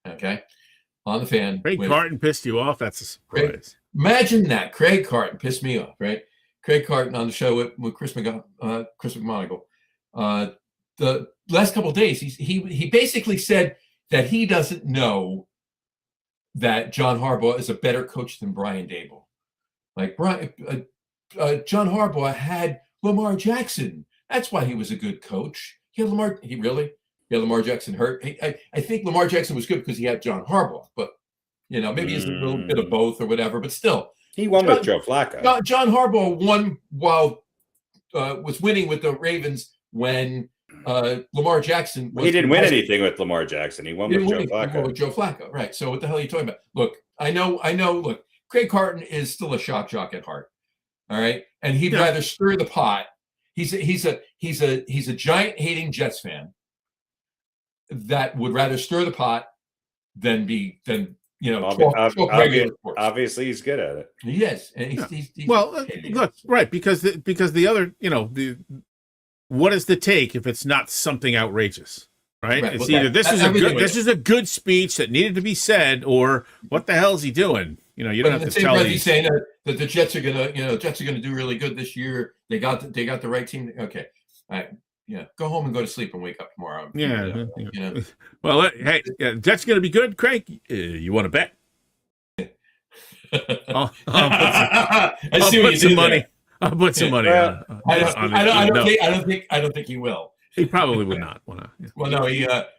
Okay. On the fan. Craig Carton pissed you off? That's a surprise. Imagine that. Craig Carton pissed me off, right? Craig Carton on the show with Chris McMonagle. The last couple of days, he basically said that he doesn't know that John Harbaugh is a better coach than Brian Daboll. Like John Harbaugh had Lamar Jackson. That's why he was a good coach. He had Lamar. He really? Lamar Jackson hurt. I think Lamar Jackson was good because he had John Harbaugh, but maybe it's a little bit of both or whatever. But still, he won with Joe Flacco. John Harbaugh won while was winning with the Ravens when Lamar Jackson. He didn't win anything with Lamar Jackson. He won with Joe Flacco. He won with Joe Flacco, right? So what the hell are you talking about? Look, I know. Look, Craig Carton is still a shock jock at heart. All right, and he'd rather stir the pot. He's a giant hating Jets fan that would rather stir the pot than talk regular sports. Obviously, he's good at it. He is, and he's well, look, right, because the other, what is the take if it's not something outrageous, right? It's either this is a good speech that needed to be said, or what the hell is he doing? You don't have to tell me. He's saying that the Jets are gonna do really good this year. They got the right team. Okay, all right. Yeah, go home and go to sleep and wake up tomorrow. Yeah. Well, hey, Jets going to be good, Craig. You want to bet? I'll put some money. I'll put some money on. I don't think he will. He probably would not want to. Yeah. Well, no,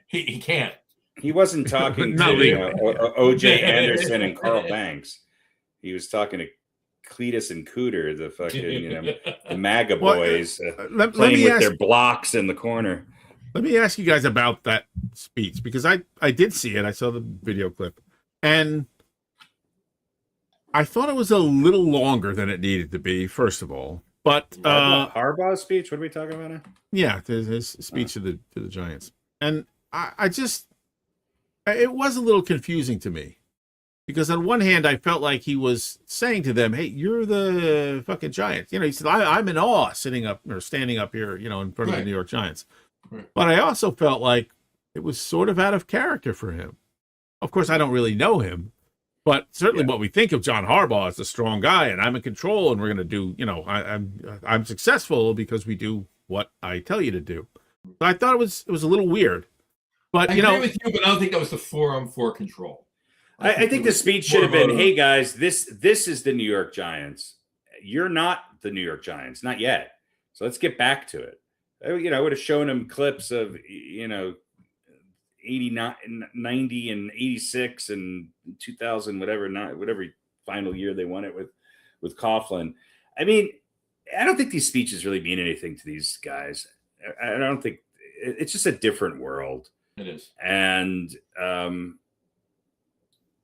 he can't. He wasn't talking to O.J. Anderson and Carl Banks. He was talking to Cletus and Cooter, the fucking the MAGA boys playing with their blocks in the corner. Let me ask you guys about that speech, because I did see it. I saw the video clip, and I thought it was a little longer than it needed to be. First of all, but Harbaugh's speech. What are we talking about now? Yeah, his speech to the Giants, and I just it was a little confusing to me. Because on one hand, I felt like he was saying to them, "Hey, you're the fucking Giants." He said, "I'm in awe standing up here, in front of the New York Giants." Right. But I also felt like it was sort of out of character for him. Of course, I don't really know him, but certainly what we think of John Harbaugh as a strong guy, and I'm in control, and we're going to do, I'm successful because we do what I tell you to do. So I thought it was a little weird. But I agree with you, but I don't think that was the forum for control. I think the speech should have been, "Hey guys, this is the New York Giants. You're not the New York Giants, not yet. So let's get back to it." I would have shown him clips of 89, 90, and 86 and 2000, whatever final year they won it with Coughlin. I mean, I don't think these speeches really mean anything to these guys. I don't think it's just a different world. It is, and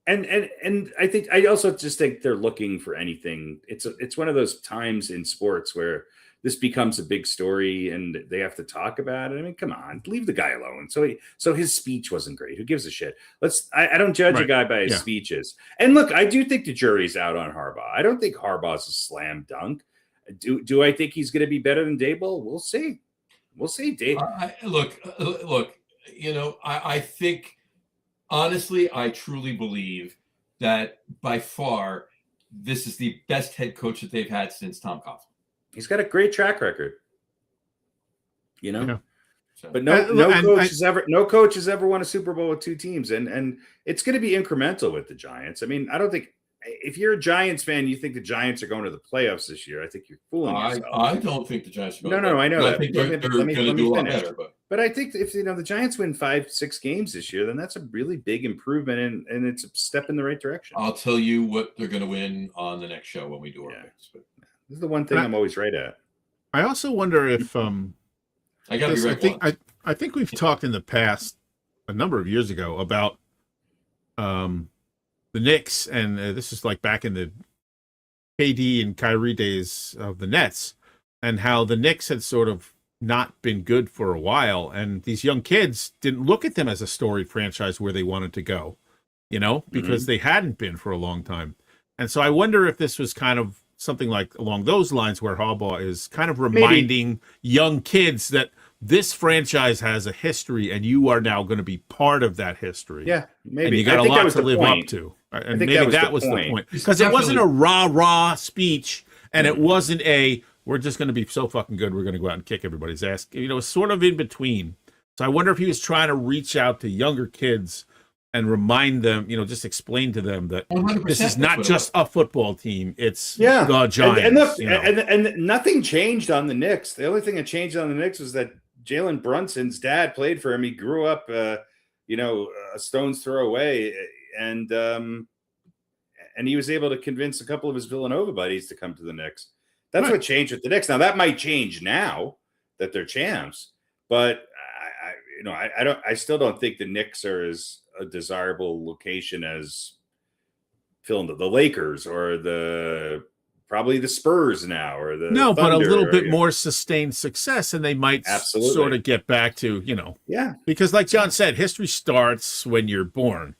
I also just think they're looking for anything. It's one of those times in sports where this becomes a big story and they have to talk about it. I mean, come on, leave the guy alone. So his speech wasn't great. Who gives a shit? I don't judge a guy by his speeches. And look, I do think the jury's out on Harbaugh. I don't think Harbaugh's a slam dunk. Do I think he's going to be better than Daboll? We'll see. Dave. Look. I think. Honestly, I truly believe that by far, this is the best head coach that they've had since Tom Coughlin. He's got a great track record, But no coach has ever won a Super Bowl with two teams, and it's going to be incremental with the Giants. I mean, I don't think if you're a Giants fan, you think the Giants are going to the playoffs this year. I think you're fooling yourself. I don't think the Giants are going. No, I know that. I think they're going to do a lot better. But I think if the Giants win 5-6 games this year, then that's a really big improvement, and it's a step in the right direction. I'll tell you what they're going to win on the next show when we do our picks. But this is the one thing I'm always right at. I also wonder if I got to be right. I think we've talked in the past a number of years ago about the Knicks, and this is like back in the KD and Kyrie days of the Nets, and how the Knicks had sort of not been good for a while, and these young kids didn't look at them as a storied franchise where they wanted to go, because they hadn't been for a long time. And so I wonder if this was kind of something like along those lines, where Harbaugh is kind of reminding young kids that this franchise has a history, and you are now going to be part of that history. Yeah, maybe. And you got a lot to live up to. And maybe that was the point. Because it wasn't a rah-rah speech, and it wasn't we're just going to be so fucking good, we're going to go out and kick everybody's ass. It's sort of in between. So I wonder if he was trying to reach out to younger kids and remind them, just explain to them that 100%. This is not just a football team. It's the Giants. And nothing changed on the Knicks. The only thing that changed on the Knicks was that Jalen Brunson's dad played for him. He grew up, a stone's throw away, and he was able to convince a couple of his Villanova buddies to come to the Knicks. That's what changed with the Knicks. Now that might change now that they're champs, but I still don't think the Knicks are as a desirable location as filling the Lakers or probably the Spurs now or the Thunder, but a little bit more more sustained success, and they might Absolutely. sort of get back to Yeah, because like John said, history starts when you're born,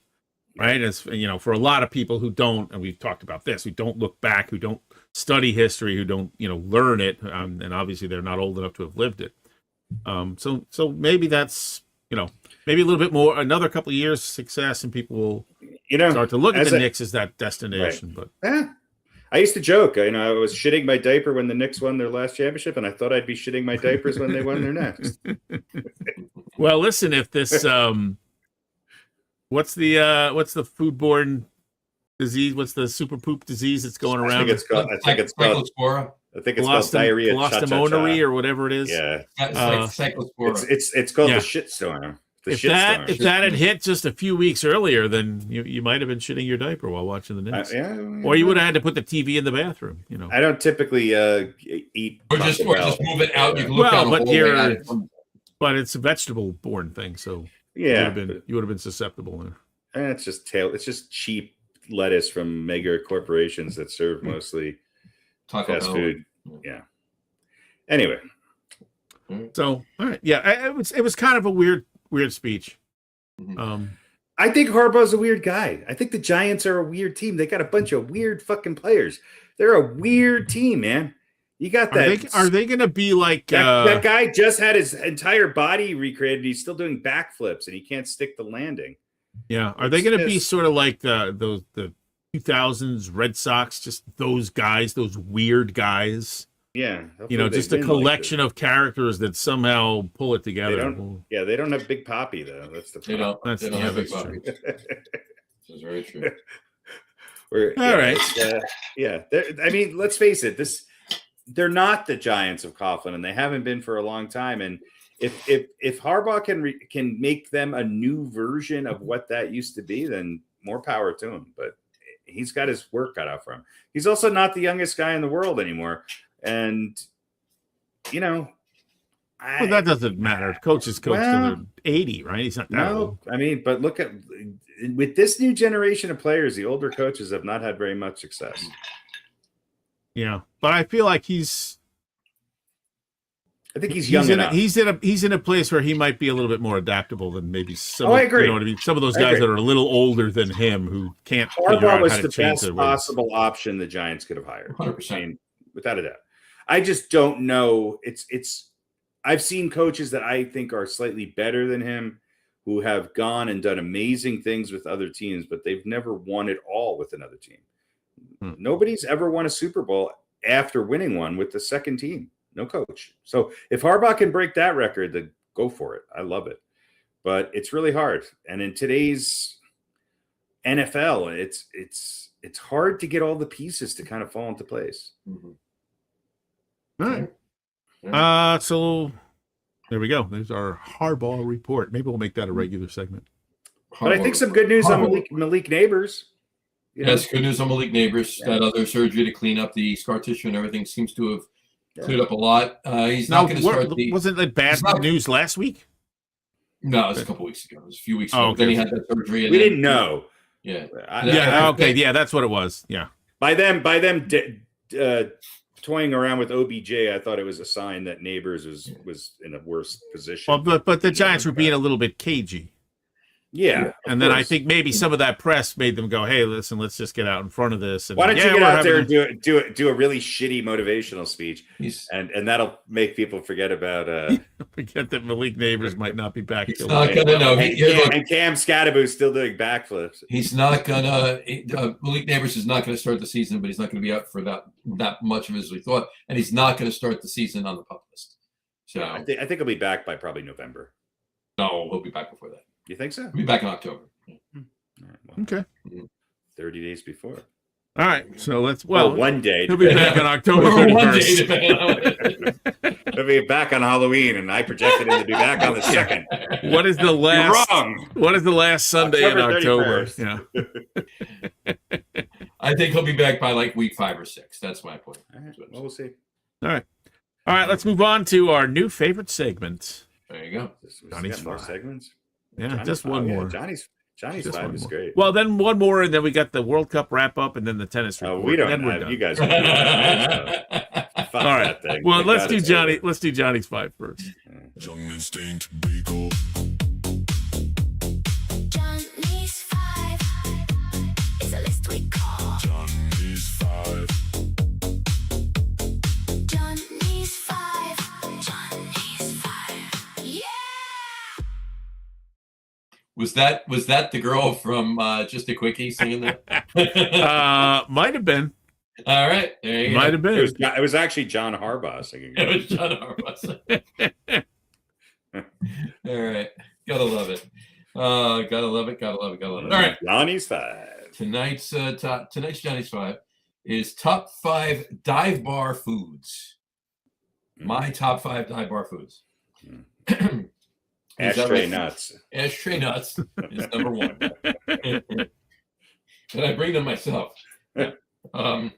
right? As for a lot of people who don't, and we've talked about this, who don't look back, who don't study history, who don't learn it, and obviously they're not old enough to have lived it. So maybe that's maybe a little bit more, another couple of years of success, and people will start to look at the Knicks as that destination. Right. But I used to joke, I was shitting my diaper when the Knicks won their last championship, and I thought I'd be shitting my diapers when they won their next. well, listen, if this what's the foodborne disease? What's the super poop disease that's going around? I think it's called diarrhea, Colostomonory or whatever it is. Yeah, Cyclospora. it's called the shitstorm. If that had hit just a few weeks earlier, then you might have been shitting your diaper while watching the Knicks, or you would have had to put the TV in the bathroom. I don't typically eat or just move it out. You can look down the hallway. But it's a vegetable-borne thing, so you would have been susceptible there. It's just cheap lettuce from mega corporations that serve mostly fast food. Yeah. Anyway, so all right, yeah, it was kind of a weird speech. I think Harbaugh's a weird guy. I think the Giants are a weird team. They got a bunch of weird fucking players. They're a weird team, man. You got that. Are they going to be like that guy? Just had his entire body recreated. He's still doing backflips, and he can't stick the landing. Yeah. Are they going to be sort of like the 2000s Red Sox? Just those guys, those weird guys. Yeah, just a collection of characters that somehow pull it together. They don't have Big Papi though. That's the problem. They don't have Big Papi. This is very true. All right. I mean, let's face it. They're not the Giants of Coughlin, and they haven't been for a long time. And if Harbaugh can make them a new version of what that used to be, then more power to him. But he's got his work cut out for him. He's also not the youngest guy in the world anymore. And, that doesn't matter. Coaches coach till they're 80, right? He's not that old. I mean, but look with this new generation of players, the older coaches have not had very much success. Yeah, but I feel like he's young enough. He's in a place where he might be a little bit more adaptable than maybe some. I agree. You know what I mean? Some of those guys that are a little older than him who can't figure Harbaugh out was how to the change best their possible option the Giants could have hired. 100%. I mean, without a doubt. I just don't know. I've seen coaches that I think are slightly better than him who have gone and done amazing things with other teams, but they've never won it all with another team. Nobody's ever won a Super Bowl after winning one with the second team. No coach. So if Harbaugh can break that record, then go for it. I love it. But it's really hard. And in today's NFL, it's hard to get all the pieces to kind of fall into place. All right. So there we go. There's our Harbaugh report. Maybe we'll make that a regular segment. But I think some good news on Malik Neighbors. Yes, good news on Malik Neighbors. That other surgery to clean up the scar tissue and everything seems to have cleared up a lot. He's not going to start Wasn't that bad news last week? No, it was a couple weeks ago. It was a few weeks ago. Okay. Then he had that surgery. We didn't know. Yeah. Okay. That's what it was. Yeah. By them toying around with OBJ, I thought it was a sign that Neighbors was in a worse position. Well, but the Giants were being a little bit cagey. Yeah. And then I think maybe some of that press made them go, hey, listen, let's just get out in front of this. And why don't you get out there and do a really shitty motivational speech? And that'll make people forget about forget that Malik Neighbors might not be back. He's not gonna know. And Cam Scadaboo's still doing backflips. He's not gonna Malik Neighbors is not gonna start the season, but he's not gonna be out for that much of it as we thought, and he's not gonna start the season on the pup list. So I think he'll be back by probably November. No, he'll be back before that. You think so? He'll be back in October. All right, well, okay. 30 days before. All right. So let's one day. He'll be back in October 31st. He'll be back on Halloween, and I projected him to be back on the 2nd. What is the You're last? wrong. What is the last Sunday in October? 31st. Yeah. I think he'll be back by like week 5 or 6. That's my point. All right, well, we'll see. All right. All right. Let's move on to our new favorite segment. There you go. Johnny's more segments. Yeah, Johnny's just one more. Johnny's Just 5 one is more. great. Well, then one more, and then we got the World Cup wrap up, and then the tennis report. Oh, we don't then we're have done. you guys. Don't do that, so. Fuck All right. that thing. Well, Thank let's God do it's Johnny. over. Let's do Johnny's 5 first. Young instinct beagle. Johnny's 5 is a list we call Johnny's 5. Johnny's 5. Johnny's 5. Yeah! Was that the girl from Just a Quickie singing that? Might have been. All right, there you go. Might have been. It was actually John Harbaugh singing. It was John Harbaugh. All right, gotta love it. Gotta love it. All right, Johnny's 5. tonight's Johnny's 5 is top 5 dive bar foods. My top 5 dive bar foods. Is that Ashtray right? nuts. Ashtray nuts is number 1. And I bring them myself. There you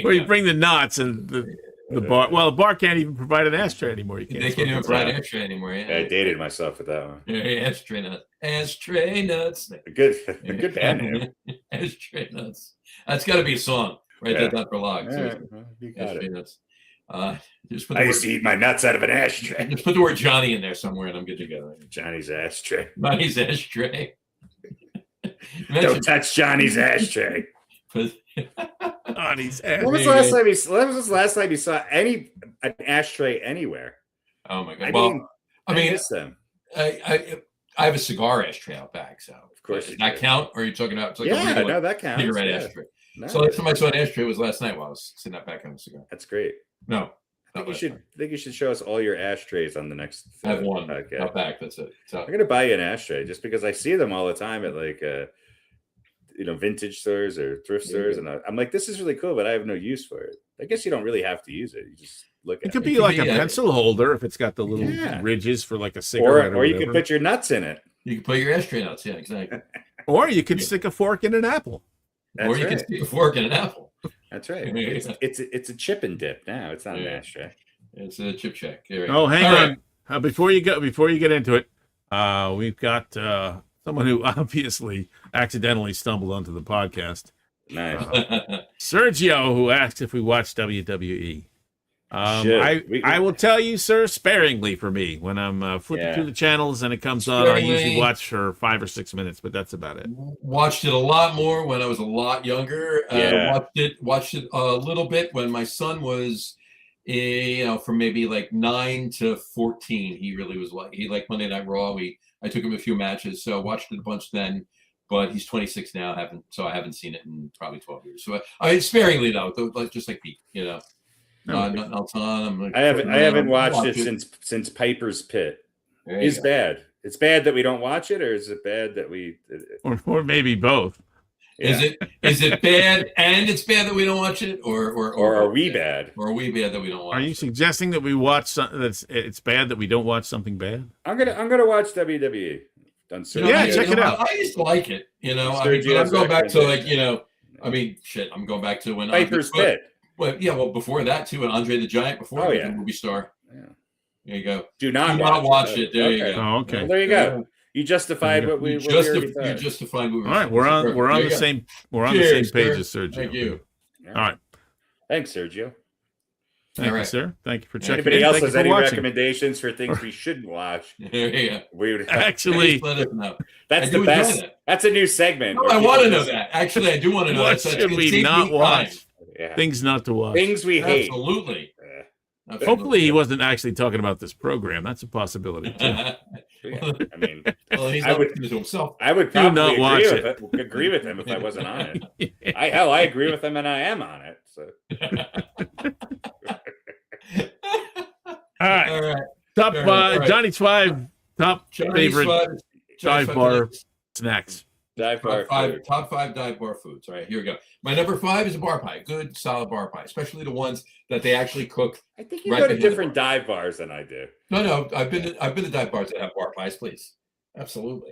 Well, you go. bring the nuts and the bar. Well, the bar can't even provide an ashtray anymore. You can't. They can't even smoke provide inside. ashtray anymore. Yeah. I dated myself with that one. Yeah, ashtray nuts. Ashtray nuts. A good band name. Ashtray nuts. That's got to be a song. Write that down for log. All Seriously. right, well, you got Ashtray it. nuts. Just put I the used to eat my nuts out of an ashtray. just put the word Johnny in there somewhere, and I'm good to go. Johnny's ashtray. Johnny's ashtray. Don't touch Johnny's ashtray. Johnny's When ashtray. was the last time you saw an ashtray anywhere? Oh my god. I Well, mean, I mean, miss them. I have a cigar ashtray out back, so Of course does you that do. count? Or are you talking about it's like a Yeah, regular no, that counts. cigarette yeah. ashtray? No, So last time I saw an ashtray was last night while I was sitting out back on the cigar. that's great. No, I think you should show us all your ashtrays on the next. I have one podcast. out back. That's it. So I'm gonna buy you an ashtray just because I see them all the time at like vintage stores or thrift stores, and I'm like, this is really cool, but I have no use for it. I guess you don't really have to use it. You just look It at could it. be could like be, a pencil holder if it's got the little Yeah. ridges for like a cigarette. Or you could whatever. put your nuts in it. you can put your ashtray nuts. Yeah, exactly. Or you could stick a fork in an apple. That's Or you right. can stick a fork in an apple. That's right. Yeah. It's a chip and dip now. It's not an Yeah. ashtray. It's a chip check. There we Oh, go. hang All on. right. Before you get into it, we've got someone who obviously accidentally stumbled onto the podcast. Nice. Sergio, who asked if we watched WWE. Should. I will tell you, sir, sparingly for me. When I'm flipping Yeah. through the channels and it comes on, I usually Sparingly. watch for 5 or 6 minutes, but that's about it. Watched it a lot more when I was a lot younger. Yeah. Watched it a little bit when my son was, from maybe like 9 to 14. He really was he liked Monday Night Raw. I took him a few matches, so I watched it a bunch then. But he's 26 now. I haven't seen it in probably 12 years. So I mean, sparingly though, just like Pete, nothing else on. I haven't watched Watch it since Piper's Pit. There you It's go. bad. It's bad that we don't watch it, or is it bad that we? Or maybe both. Is it bad and it's bad that we don't watch it, or Or are we bad? Or are we bad that we don't watch Are you it? suggesting that we watch something it's bad that we don't watch something bad? I'm gonna watch WWE. Done Yeah, check it out. I used to like it. I mean, Sergio's but I'm going back to recommendation. I'm going back to when Piper's Pit. Well, before that too, and Andre the Giant before Oh, he yeah. became a movie star. Yeah. There you go. Do not Do not watch it. There you Okay. go. Oh, okay. Well, there you go. You justified what we already You thought. justified what we All right, we're on There you the go. same the Cheers, same page sir. as Sergio. Thank you. Yeah. All right. Thanks, Sergio. Thank All you, right. sir. Thank you for checking Anybody in. else Thank you has for any watching. recommendations for things we shouldn't watch? There you go. We would. Actually, Just let us know. That's I the do best. enjoy that. That's a new segment. No, where I people want to know just- that. Actually, I do want to know what that. So should it's we saved not me watch? Yeah. Things not to watch. Things we time. hate. Absolutely. Yeah. Hopefully, he wasn't actually talking about this program. That's a possibility too. Yeah. I mean, Well, he's I not would- listening to himself. I would Do not probably watch agree with him if I wasn't on it. I agree with him, and I am on it. So All right. All right. Top All right. Johnny's 5 top Johnny's favorite five- Johnny's dive five bar minutes. snacks. Dive bar food. Top 5 dive bar foods. All right, here we go. My number 5 is a bar pie. Good, solid bar pie, especially the ones that they actually cook. I think you Right go to behind the different dive bars than I do. No, I've been to dive bars that have bar pies, please. Absolutely.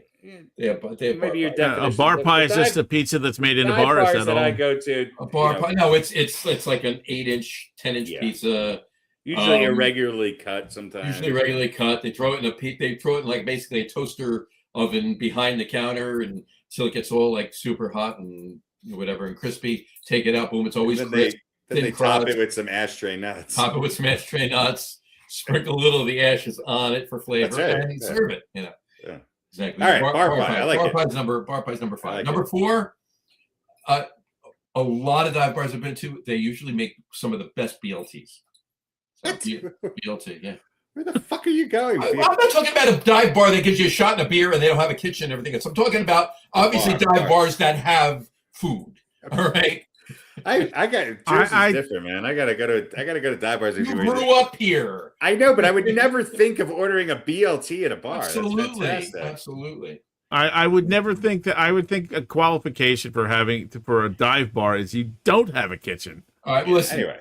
They have bar Maybe your pies. definition. A bar pie is dive- just a pizza that's made in a dive bar. Is bars that that all? I go to. A bar you know, pie. No, it's like an 8-inch, 10-inch Yeah. pizza. usually irregularly cut sometimes. Usually regularly cut. They throw it in they throw it in like basically a toaster oven behind the counter, and so it gets all like super hot and whatever and crispy. Take it out, boom, it's always Then crisp. they thin top crust. it with some ashtray nuts. Top it with some ashtray nuts. Sprinkle a little of the ashes on it for flavor, That's right, and yeah. serve it. You know. Yeah. Exactly. All right, bar pie. I like it. Bar pie's number 5. like Number it. 4. A lot of dive bars I've been to, they usually make some of the best BLTs. So, What? BLT, yeah. Where the fuck are you going? I'm not talking about a dive bar that gives you a shot and a beer and they don't have a kitchen and everything else. I'm talking about obviously dive bars that have food. All right. I got Jersey's different, man. I gotta go to dive bars. You grew up here. I know, but I would never think of ordering a BLT at a bar. Absolutely. That's fantastic. Absolutely. I would never think that. I would think a qualification for a dive bar is you don't have a kitchen. All right. Well, listen. Anyway,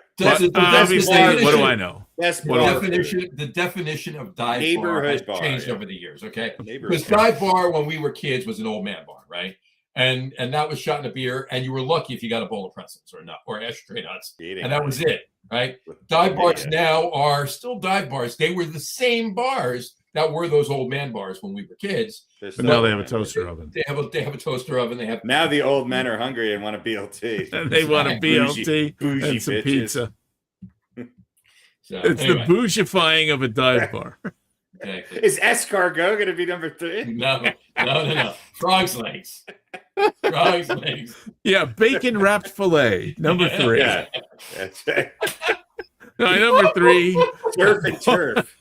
Obviously, what do I know? Yes, The definition of dive Neighborhood bar has bar, changed yeah. over the years. Okay, Neighborhood because dive bar when we were kids was an old man bar, right? And that was shot in a beer, and you were lucky if you got a bowl of pretzels or ashtray nuts, and that was it, right? Dive bars now are still dive bars. They were the same bars that were those old man bars when we were kids. But now they have a toaster oven. They have a toaster oven. They have Now the old men are hungry and want a BLT. And they want a BLT bougie and some bitches. pizza. So, It's anyway, the bougifying of a dive bar. exactly. Is escargot going to be number 3? No. Frog's legs. Frog's legs. Yeah, bacon wrapped fillet, number 3. Yeah, that's right. Number 3, Surf and turf.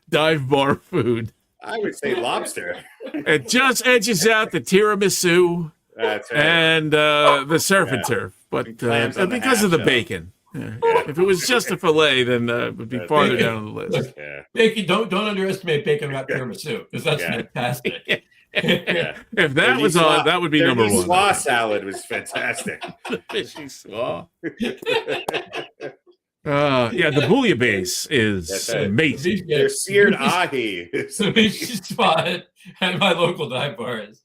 dive bar food. I would say lobster. It just edges out the tiramisu That's right. and the surf and turf, but clams on the because of the half shell. bacon. Yeah. If it was just a fillet, then it would be farther down on the list. Yeah. Bacon, don't underestimate bacon wrapped tiramisu because that's Yeah. fantastic. Yeah. If that was on, that would be number 1. Slaw salad was fantastic. Fishy slaw. Yeah, the bouillabaisse is That's right. amazing. They're seared ahi. So we should spot it at my local dive bars.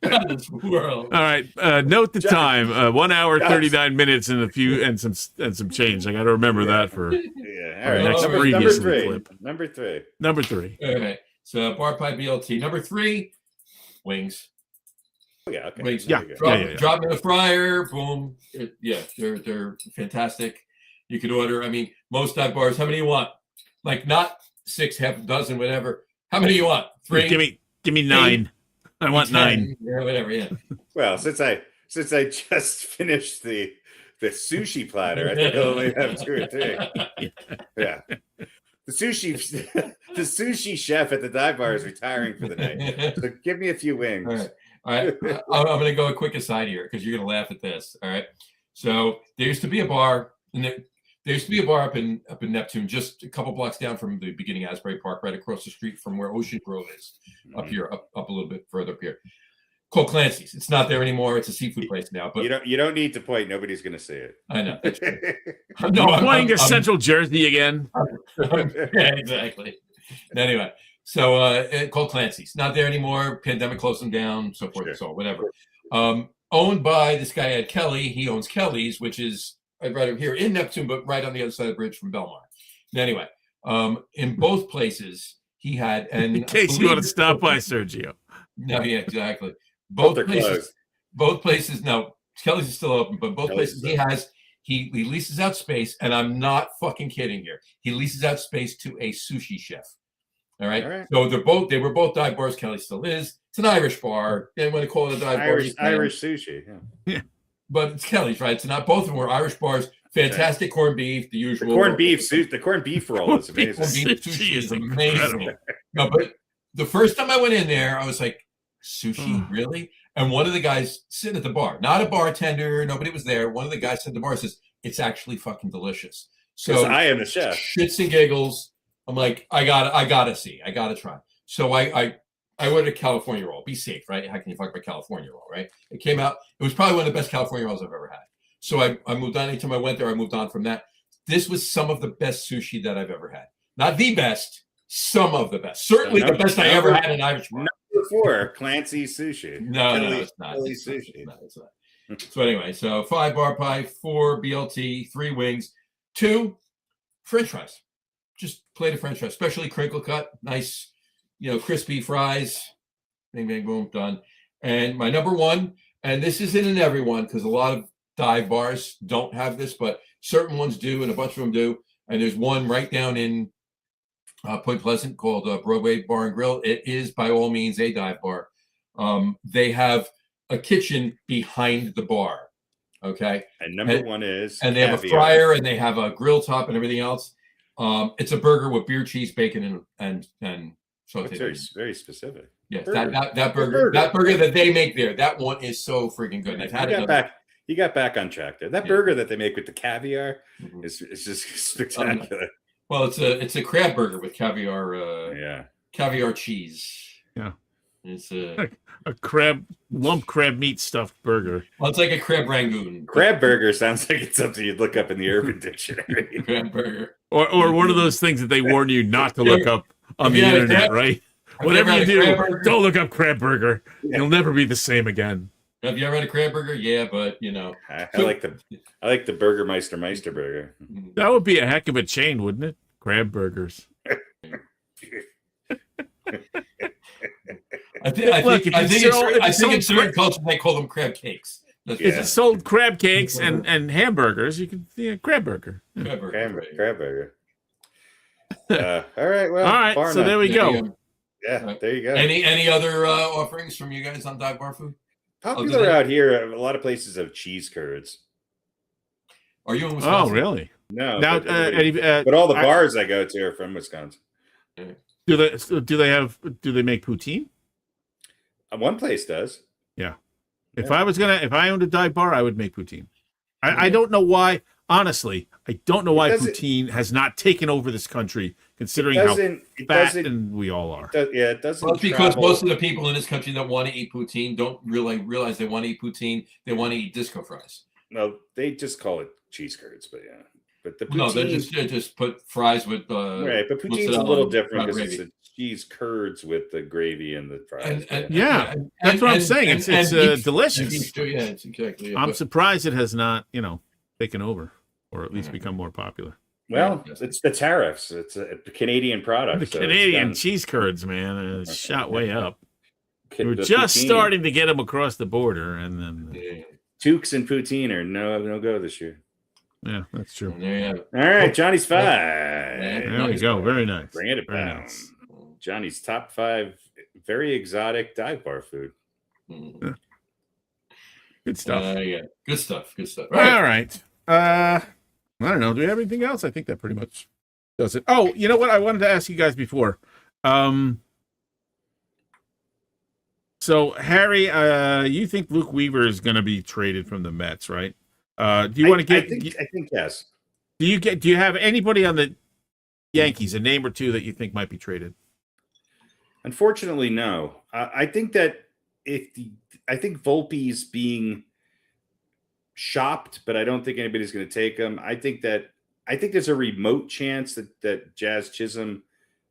In this world. All right, note the time: 1 hour 39 minutes and some change. I got to remember that for Yeah. All right. next Number previous 3. clip. Number 3. Number 3. All right. So bar pie BLT. Number 3, wings. Oh, yeah. Okay. Wings. Yeah. Drop in the fryer. Boom. They're fantastic. You could order. I mean, most dive bars. How many you want? Like not 6, half a dozen, whatever. How many you want? 3. Give me 9. I want 9. Yeah, whatever. Yeah. Well, since I just finished the sushi platter, I think I only have 2 or 3. Yeah. The sushi chef at the dive bar is retiring for the night. So give me a few wings. All right. I'm going to go a quick aside here because you're going to laugh at this. All right. So there used to be a bar, up in Neptune, just a couple blocks down from the beginning of Asbury Park, right across the street from where Ocean Grove is, up here, up a little bit further up here. Called Clancy's. It's not there anymore. It's a seafood place now. But you don't need to point. Nobody's going to see it. I know. You're playing to Central Jersey again. Yeah, exactly. Anyway, so called Clancy's. Not there anymore. Pandemic closed them down, so forth and so on, whatever. Owned by this guy, Ed Kelly. He owns Kelly's, which is right over here in Neptune, but right on the other side of the bridge from Belmar. Anyway, in both places, he had... and in case you want to stop by, Sergio. No, yeah, exactly. Both are closed. Both places, no, Kelly's is still open, but both Kelly's places he leases out space, and I'm not fucking kidding here. He leases out space to a sushi chef. All right. All right. So they were both dive bars. Kelly still is. It's an Irish bar. They want to call it a dive bar. Irish sushi. Yeah. But it's Kelly's, right? So not both of them were Irish bars. Fantastic corned beef, the usual. The corned beef roll is amazing. Corned beef sushi is amazing. incredible. No, but the first time I went in there, I was like, sushi, really? And one of the guys sitting at the bar, not a bartender, nobody was there. One of the guys at the bar says, it's actually fucking delicious. So I am the chef. Shits and giggles. I'm like, I gotta see, I gotta try. So I I ordered a California roll. Be safe, right? How can you fuck my California roll, right? It came out. It was probably one of the best California rolls I've ever had. So I moved on. Anytime I went there, I moved on from that. This was some of the best sushi that I've ever had. Not the best, some of the best. Certainly the best I ever had in Irish bar. Number 4, Clancy Sushi. No, it's not. It's not. So anyway, so 5 bar pie, 4 BLT, 3 wings, 2 French fries. Just plate of French fries, especially crinkle cut, nice, crispy fries. Bing, bang, boom, done. And my number 1, and this isn't in everyone because a lot of dive bars don't have this, but certain ones do, and a bunch of them do. And there's one right down in Point Pleasant called Broadway Bar and Grill. It is by all means a dive bar. They have a kitchen behind the bar. Okay. And number 1 is, and they have a fryer and they have a grill top and everything else. It's a burger with beer, cheese, bacon, and sauteed. Very, very specific. Yes, that burger that they make there, that one is so freaking good. I've had it. You got back on track there. That burger that they make with the caviar is just spectacular. Well, it's a crab burger with caviar. Caviar cheese. Yeah, it's a lump crab meat stuffed burger. Well, it's like a crab rangoon. Crab burger sounds like it's something you'd look up in the Urban Dictionary. Crab burger, or one of those things that they warn you not to look up on the internet, right? Whatever you do, don't look up crab burger. Yeah. You'll never be the same again. Have you ever had a crab burger? Yeah, but I like the Burgermeister burger. That would be a heck of a chain, wouldn't it? Crab burgers. I think in certain cultures they call them crab cakes. If you sold crab cakes and hamburgers, you could crab burger. Crab burger. All right. Well, all right. So there we go. Yeah, there you go. Any other offerings from you guys on dive bar food? Popular out here, a lot of places have cheese curds. Are you in Wisconsin? Oh, really? No. Now, but all the bars I go to are from Wisconsin. Do they make poutine? One place does. Yeah. If I owned a dive bar, I would make poutine. I don't know why. Honestly, I don't know why poutine has not taken over this country, considering how fat and we all are. It doesn't. Well, it's because most of the people in this country that want to eat poutine don't really realize they want to eat poutine. They want to eat disco fries. No, they just call it cheese curds, but yeah. But the poutine, no, they just put fries with right. But poutine's a little different because it's cheese curds with the gravy and the fries. That's what I'm saying. It's delicious. Yeah, it's exactly. I'm surprised it has not, taken over, or at least become more popular. Well, it's the tariffs. It's a Canadian product. The Canadian cheese curds, man, is shot way up. We're just starting to get them across the border, and then Tukes and poutine are no go this year. Yeah, that's true. All right, Johnny's 5. There we go. Very nice. Bring it down. Nice. Johnny's top 5 very exotic dive bar food. Good stuff. Good stuff. All right. I don't know. Do we have anything else? I think that pretty much does it. Oh, you know what? I wanted to ask you guys before. So Harry, you think Luke Weaver is going to be traded from the Mets, right? Do you want to get? I think yes. Do you have anybody on the Yankees, a name or two that you think might be traded? Unfortunately, no. I think that I think Volpe's being shopped, but I don't think anybody's going to take him. I think there's a remote chance that Jazz Chisholm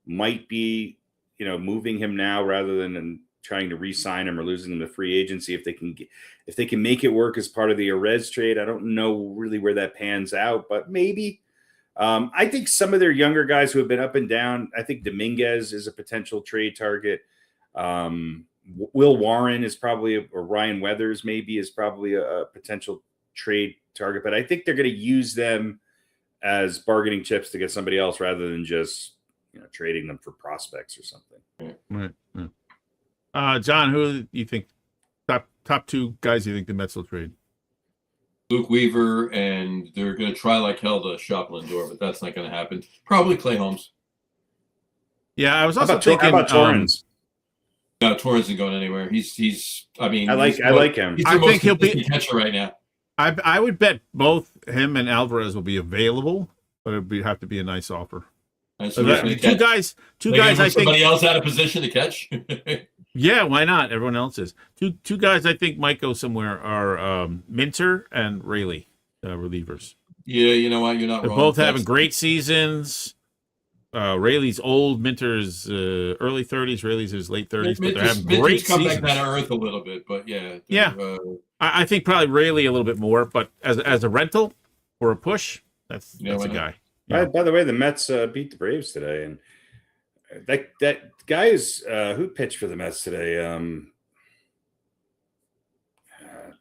might be, moving him now rather than trying to re-sign him or losing him to free agency. If they can make it work as part of the Arez trade, I don't know really where that pans out, but maybe. I think some of their younger guys who have been up and down. I think Dominguez is a potential trade target. Will Warren is probably, or Ryan Weathers maybe is probably a potential trade target, but I think they're going to use them as bargaining chips to get somebody else rather than just trading them for prospects or something. Right. John, who do you think top 2 guys you think the Mets will trade? Luke Weaver, and they're going to try like hell to shop Lindor, but that's not going to happen. Probably Clay Holmes. Yeah, I was also thinking. How about Torrens? No, Torrens isn't going anywhere. He's. I mean, I like him. I think he'll be catcher right now. I would bet both him and Alvarez will be available, but it would have to be a nice offer. So two guys. I think somebody else out of position to catch. Yeah, why not? Everyone else is. Two guys I think might go somewhere are Minter and Rayleigh, relievers. Yeah, you know what? You're not They're wrong. both having great seasons. Rayleigh's old, Minter's early 30s, Rayleigh's his late 30s, but they're having great come seasons. back down to earth a little bit, but yeah. Yeah. I think probably Rayleigh a little bit more, but as a rental or a push, that's a guy. Yeah. By the way, the Mets beat the Braves today, and that guy is who pitched for the Mets today.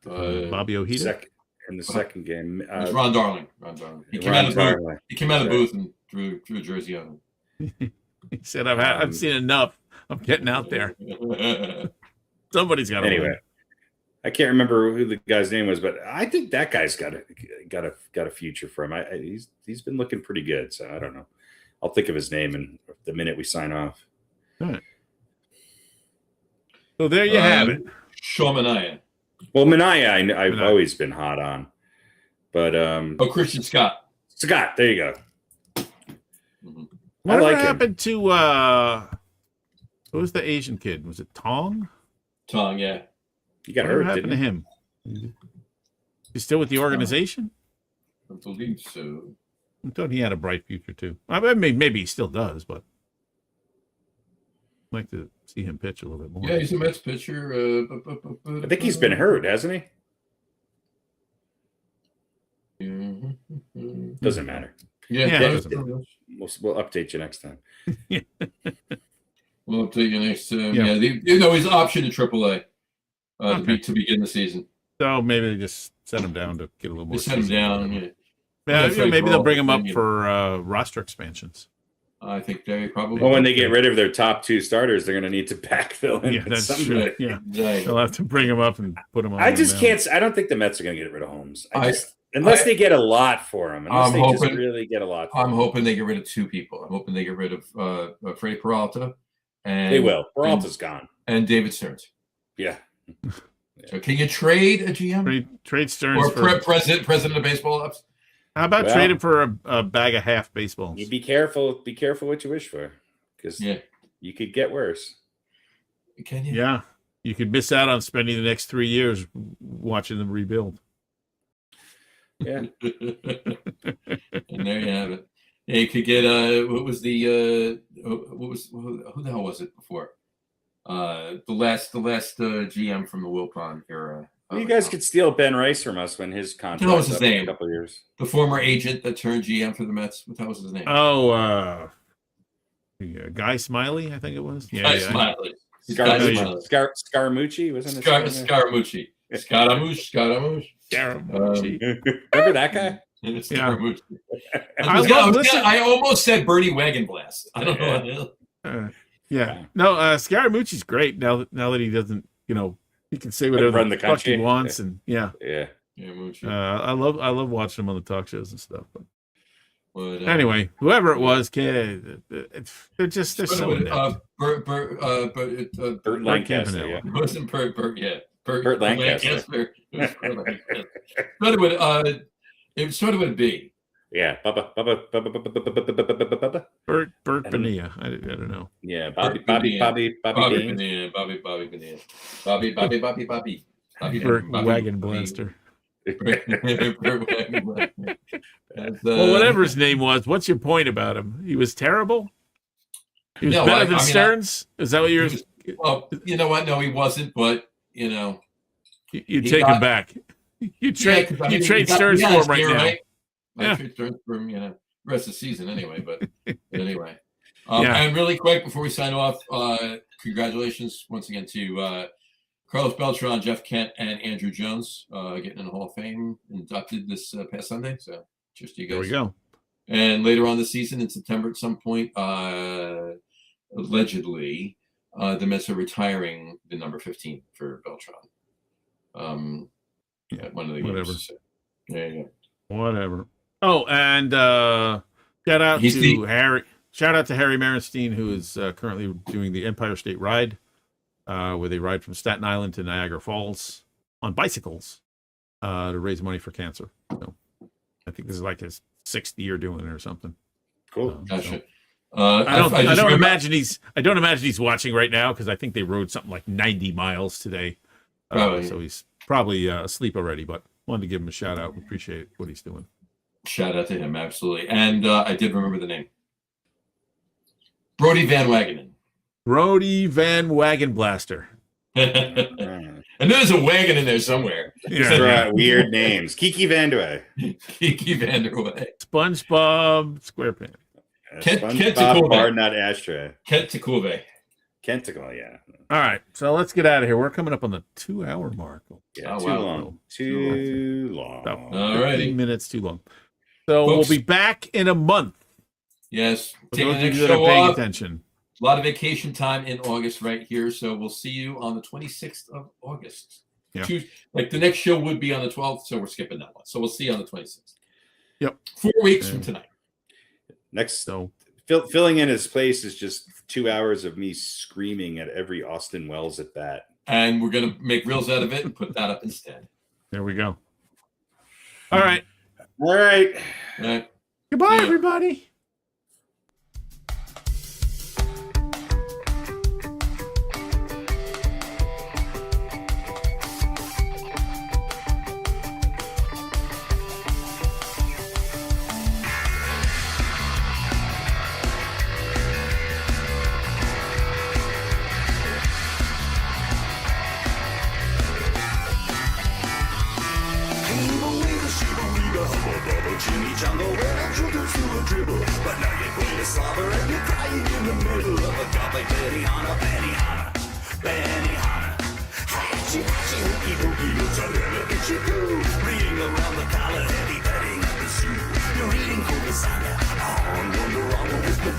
Bobby Ojeda in the second game. It's Ron Darling. He came out of the booth. He came out of the booth and threw a jersey on him. He said, "I've seen enough. I'm getting out there. Somebody's got to anyway." win." I can't remember who the guy's name was, but I think that guy's got a future for him. He's been looking pretty good, so I don't know. I'll think of his name in the minute we sign off. All right. So there you have it. Sean Manaea. Well, Manaea, I've always been hot on, but Christian Scott. Scott, there you go. Mm-hmm. Whatever happened to who was the Asian kid? Was it Tong? Tong, yeah. You got Whatever hurt, happened to him? He's still with the organization? I believe so. I thought he had a bright future too. I mean, maybe he still does, but I'd like to see him pitch a little bit more. Yeah, he's a Mets pitcher. I think he's been hurt, hasn't he? Doesn't matter. Yeah, We'll update you next time. We'll update you next time. Yeah, he's option to AAA to begin the season. So maybe they just send him down to get a little more. They send him down. Yeah, maybe they'll bring him up for roster expansions. I think they probably. Well, when they get rid of their top two starters, they're going to need to backfill him. Yeah, that's true. Yeah, they'll have to bring him up and put him on. I just can't. I don't think the Mets are going to get rid of Holmes. Unless they get a lot for him. Unless they just really get a lot. I'm hoping they get rid of two people. I'm hoping they get rid of Freddie Peralta. And they will. Peralta's gone. And David Stearns. Yeah. So can you trade a GM? Trade Stearns or president of baseball ops? How about trading for a bag of half baseballs? You be careful. Be careful what you wish for, because you could get worse. Can you? Yeah, you could miss out on spending the next 3 years watching them rebuild. Yeah. And there you have it. Yeah, you could get who the hell was it before? The last GM from the Wilpon era. You guys could steal Ben Rice from us when his contract was his name? In a couple of years. The former agent that turned GM for the Mets. What the hell was his name? Oh, Guy Smiley, I think it was. Guy Smiley. Scaramucci, wasn't it? Scaramucci. Scaramouche. Remember that guy? Yeah. I almost said Bernie Wagon Blast. I don't know. Yeah. No, Scaramucci's great now that he doesn't, he can say whatever the fuck he wants, and yeah. I love watching him on the talk shows and stuff. But anyway, whoever it was, they're so Burt Lancaster. It wasn't Burt. Yeah, Burt Lancaster. It sort of would be. Yeah, Bubba. Burt Bonilla. I don't know. Yeah, Bobby Bonilla. Bobby. Burt Wagon Blaster. Well, whatever his name was, what's your point about him? He was terrible? He was better than Stearns? Is that what you're... Well, you know what? No, he wasn't, but, You take him back. You trade Stearns for him right now. Right? I trade Stearns for him, the rest of the season anyway, but anyway. And really quick, before we sign off, congratulations once again to Carlos Beltran, Jeff Kent, and Andrew Jones getting in the Hall of Fame, inducted this past Sunday. So cheers to you guys. There we go. And later on this season, in September at some point, allegedly, the Mets are retiring the number 15 for Beltran. One of the whatever. games. Yeah. Whatever. Oh, and shout out to Harry Merenstein, who is currently doing the Empire State Ride, where they ride from Staten Island to Niagara Falls on bicycles to raise money for cancer. So I think this is like his 6th year doing it or something. Cool. Gotcha. I don't remember- imagine he's watching right now because I think they rode something like 90 miles today. So he's probably asleep already. But wanted to give him a shout out. We appreciate what he's doing. Shout out to him, absolutely. And I did remember the name. Brody Van Wagenen. Brody Van Wagon Blaster. I know there's a wagon in there somewhere. Yeah. Weird names. Kiki Vandeweghe. Kiki Vanderway. SpongeBob SquarePants. SpongeBob Bar Nut Ashtray. Kent Takove. Kenticle, yeah. All right, so let's get out of here. We're coming up on the 2-hour mark. Yeah, Oh, too wow. long. Too long. About All righty. 15 minutes too long. So Folks. we'll be back in a month. Yes. For Taking those the of next you that are show paying off. attention. A lot of vacation time in August right here. So we'll see you on the 26th of August. Yeah. Like the next show would be on the 12th, so we're skipping that one. So we'll see you on the 26th. Yep. 4 weeks from tonight. Next, So filling in his place is just 2 hours of me screaming at every Austin Wells at bat. And we're going to make reels out of it and put that up instead. there we go. All right. All right. All right. Goodbye, Yeah. everybody. Jimmy Jungle ran through a dribble, but now you're going to slobber and you're crying in the middle of a topic. Benihana, Benihana, Benihana. Hatchy, hatchy, hooky, hooky, it's a little bit you go. Reading around the collar, heavy petting at the zoo. You're eating for lasagna, on Wonder Woman with the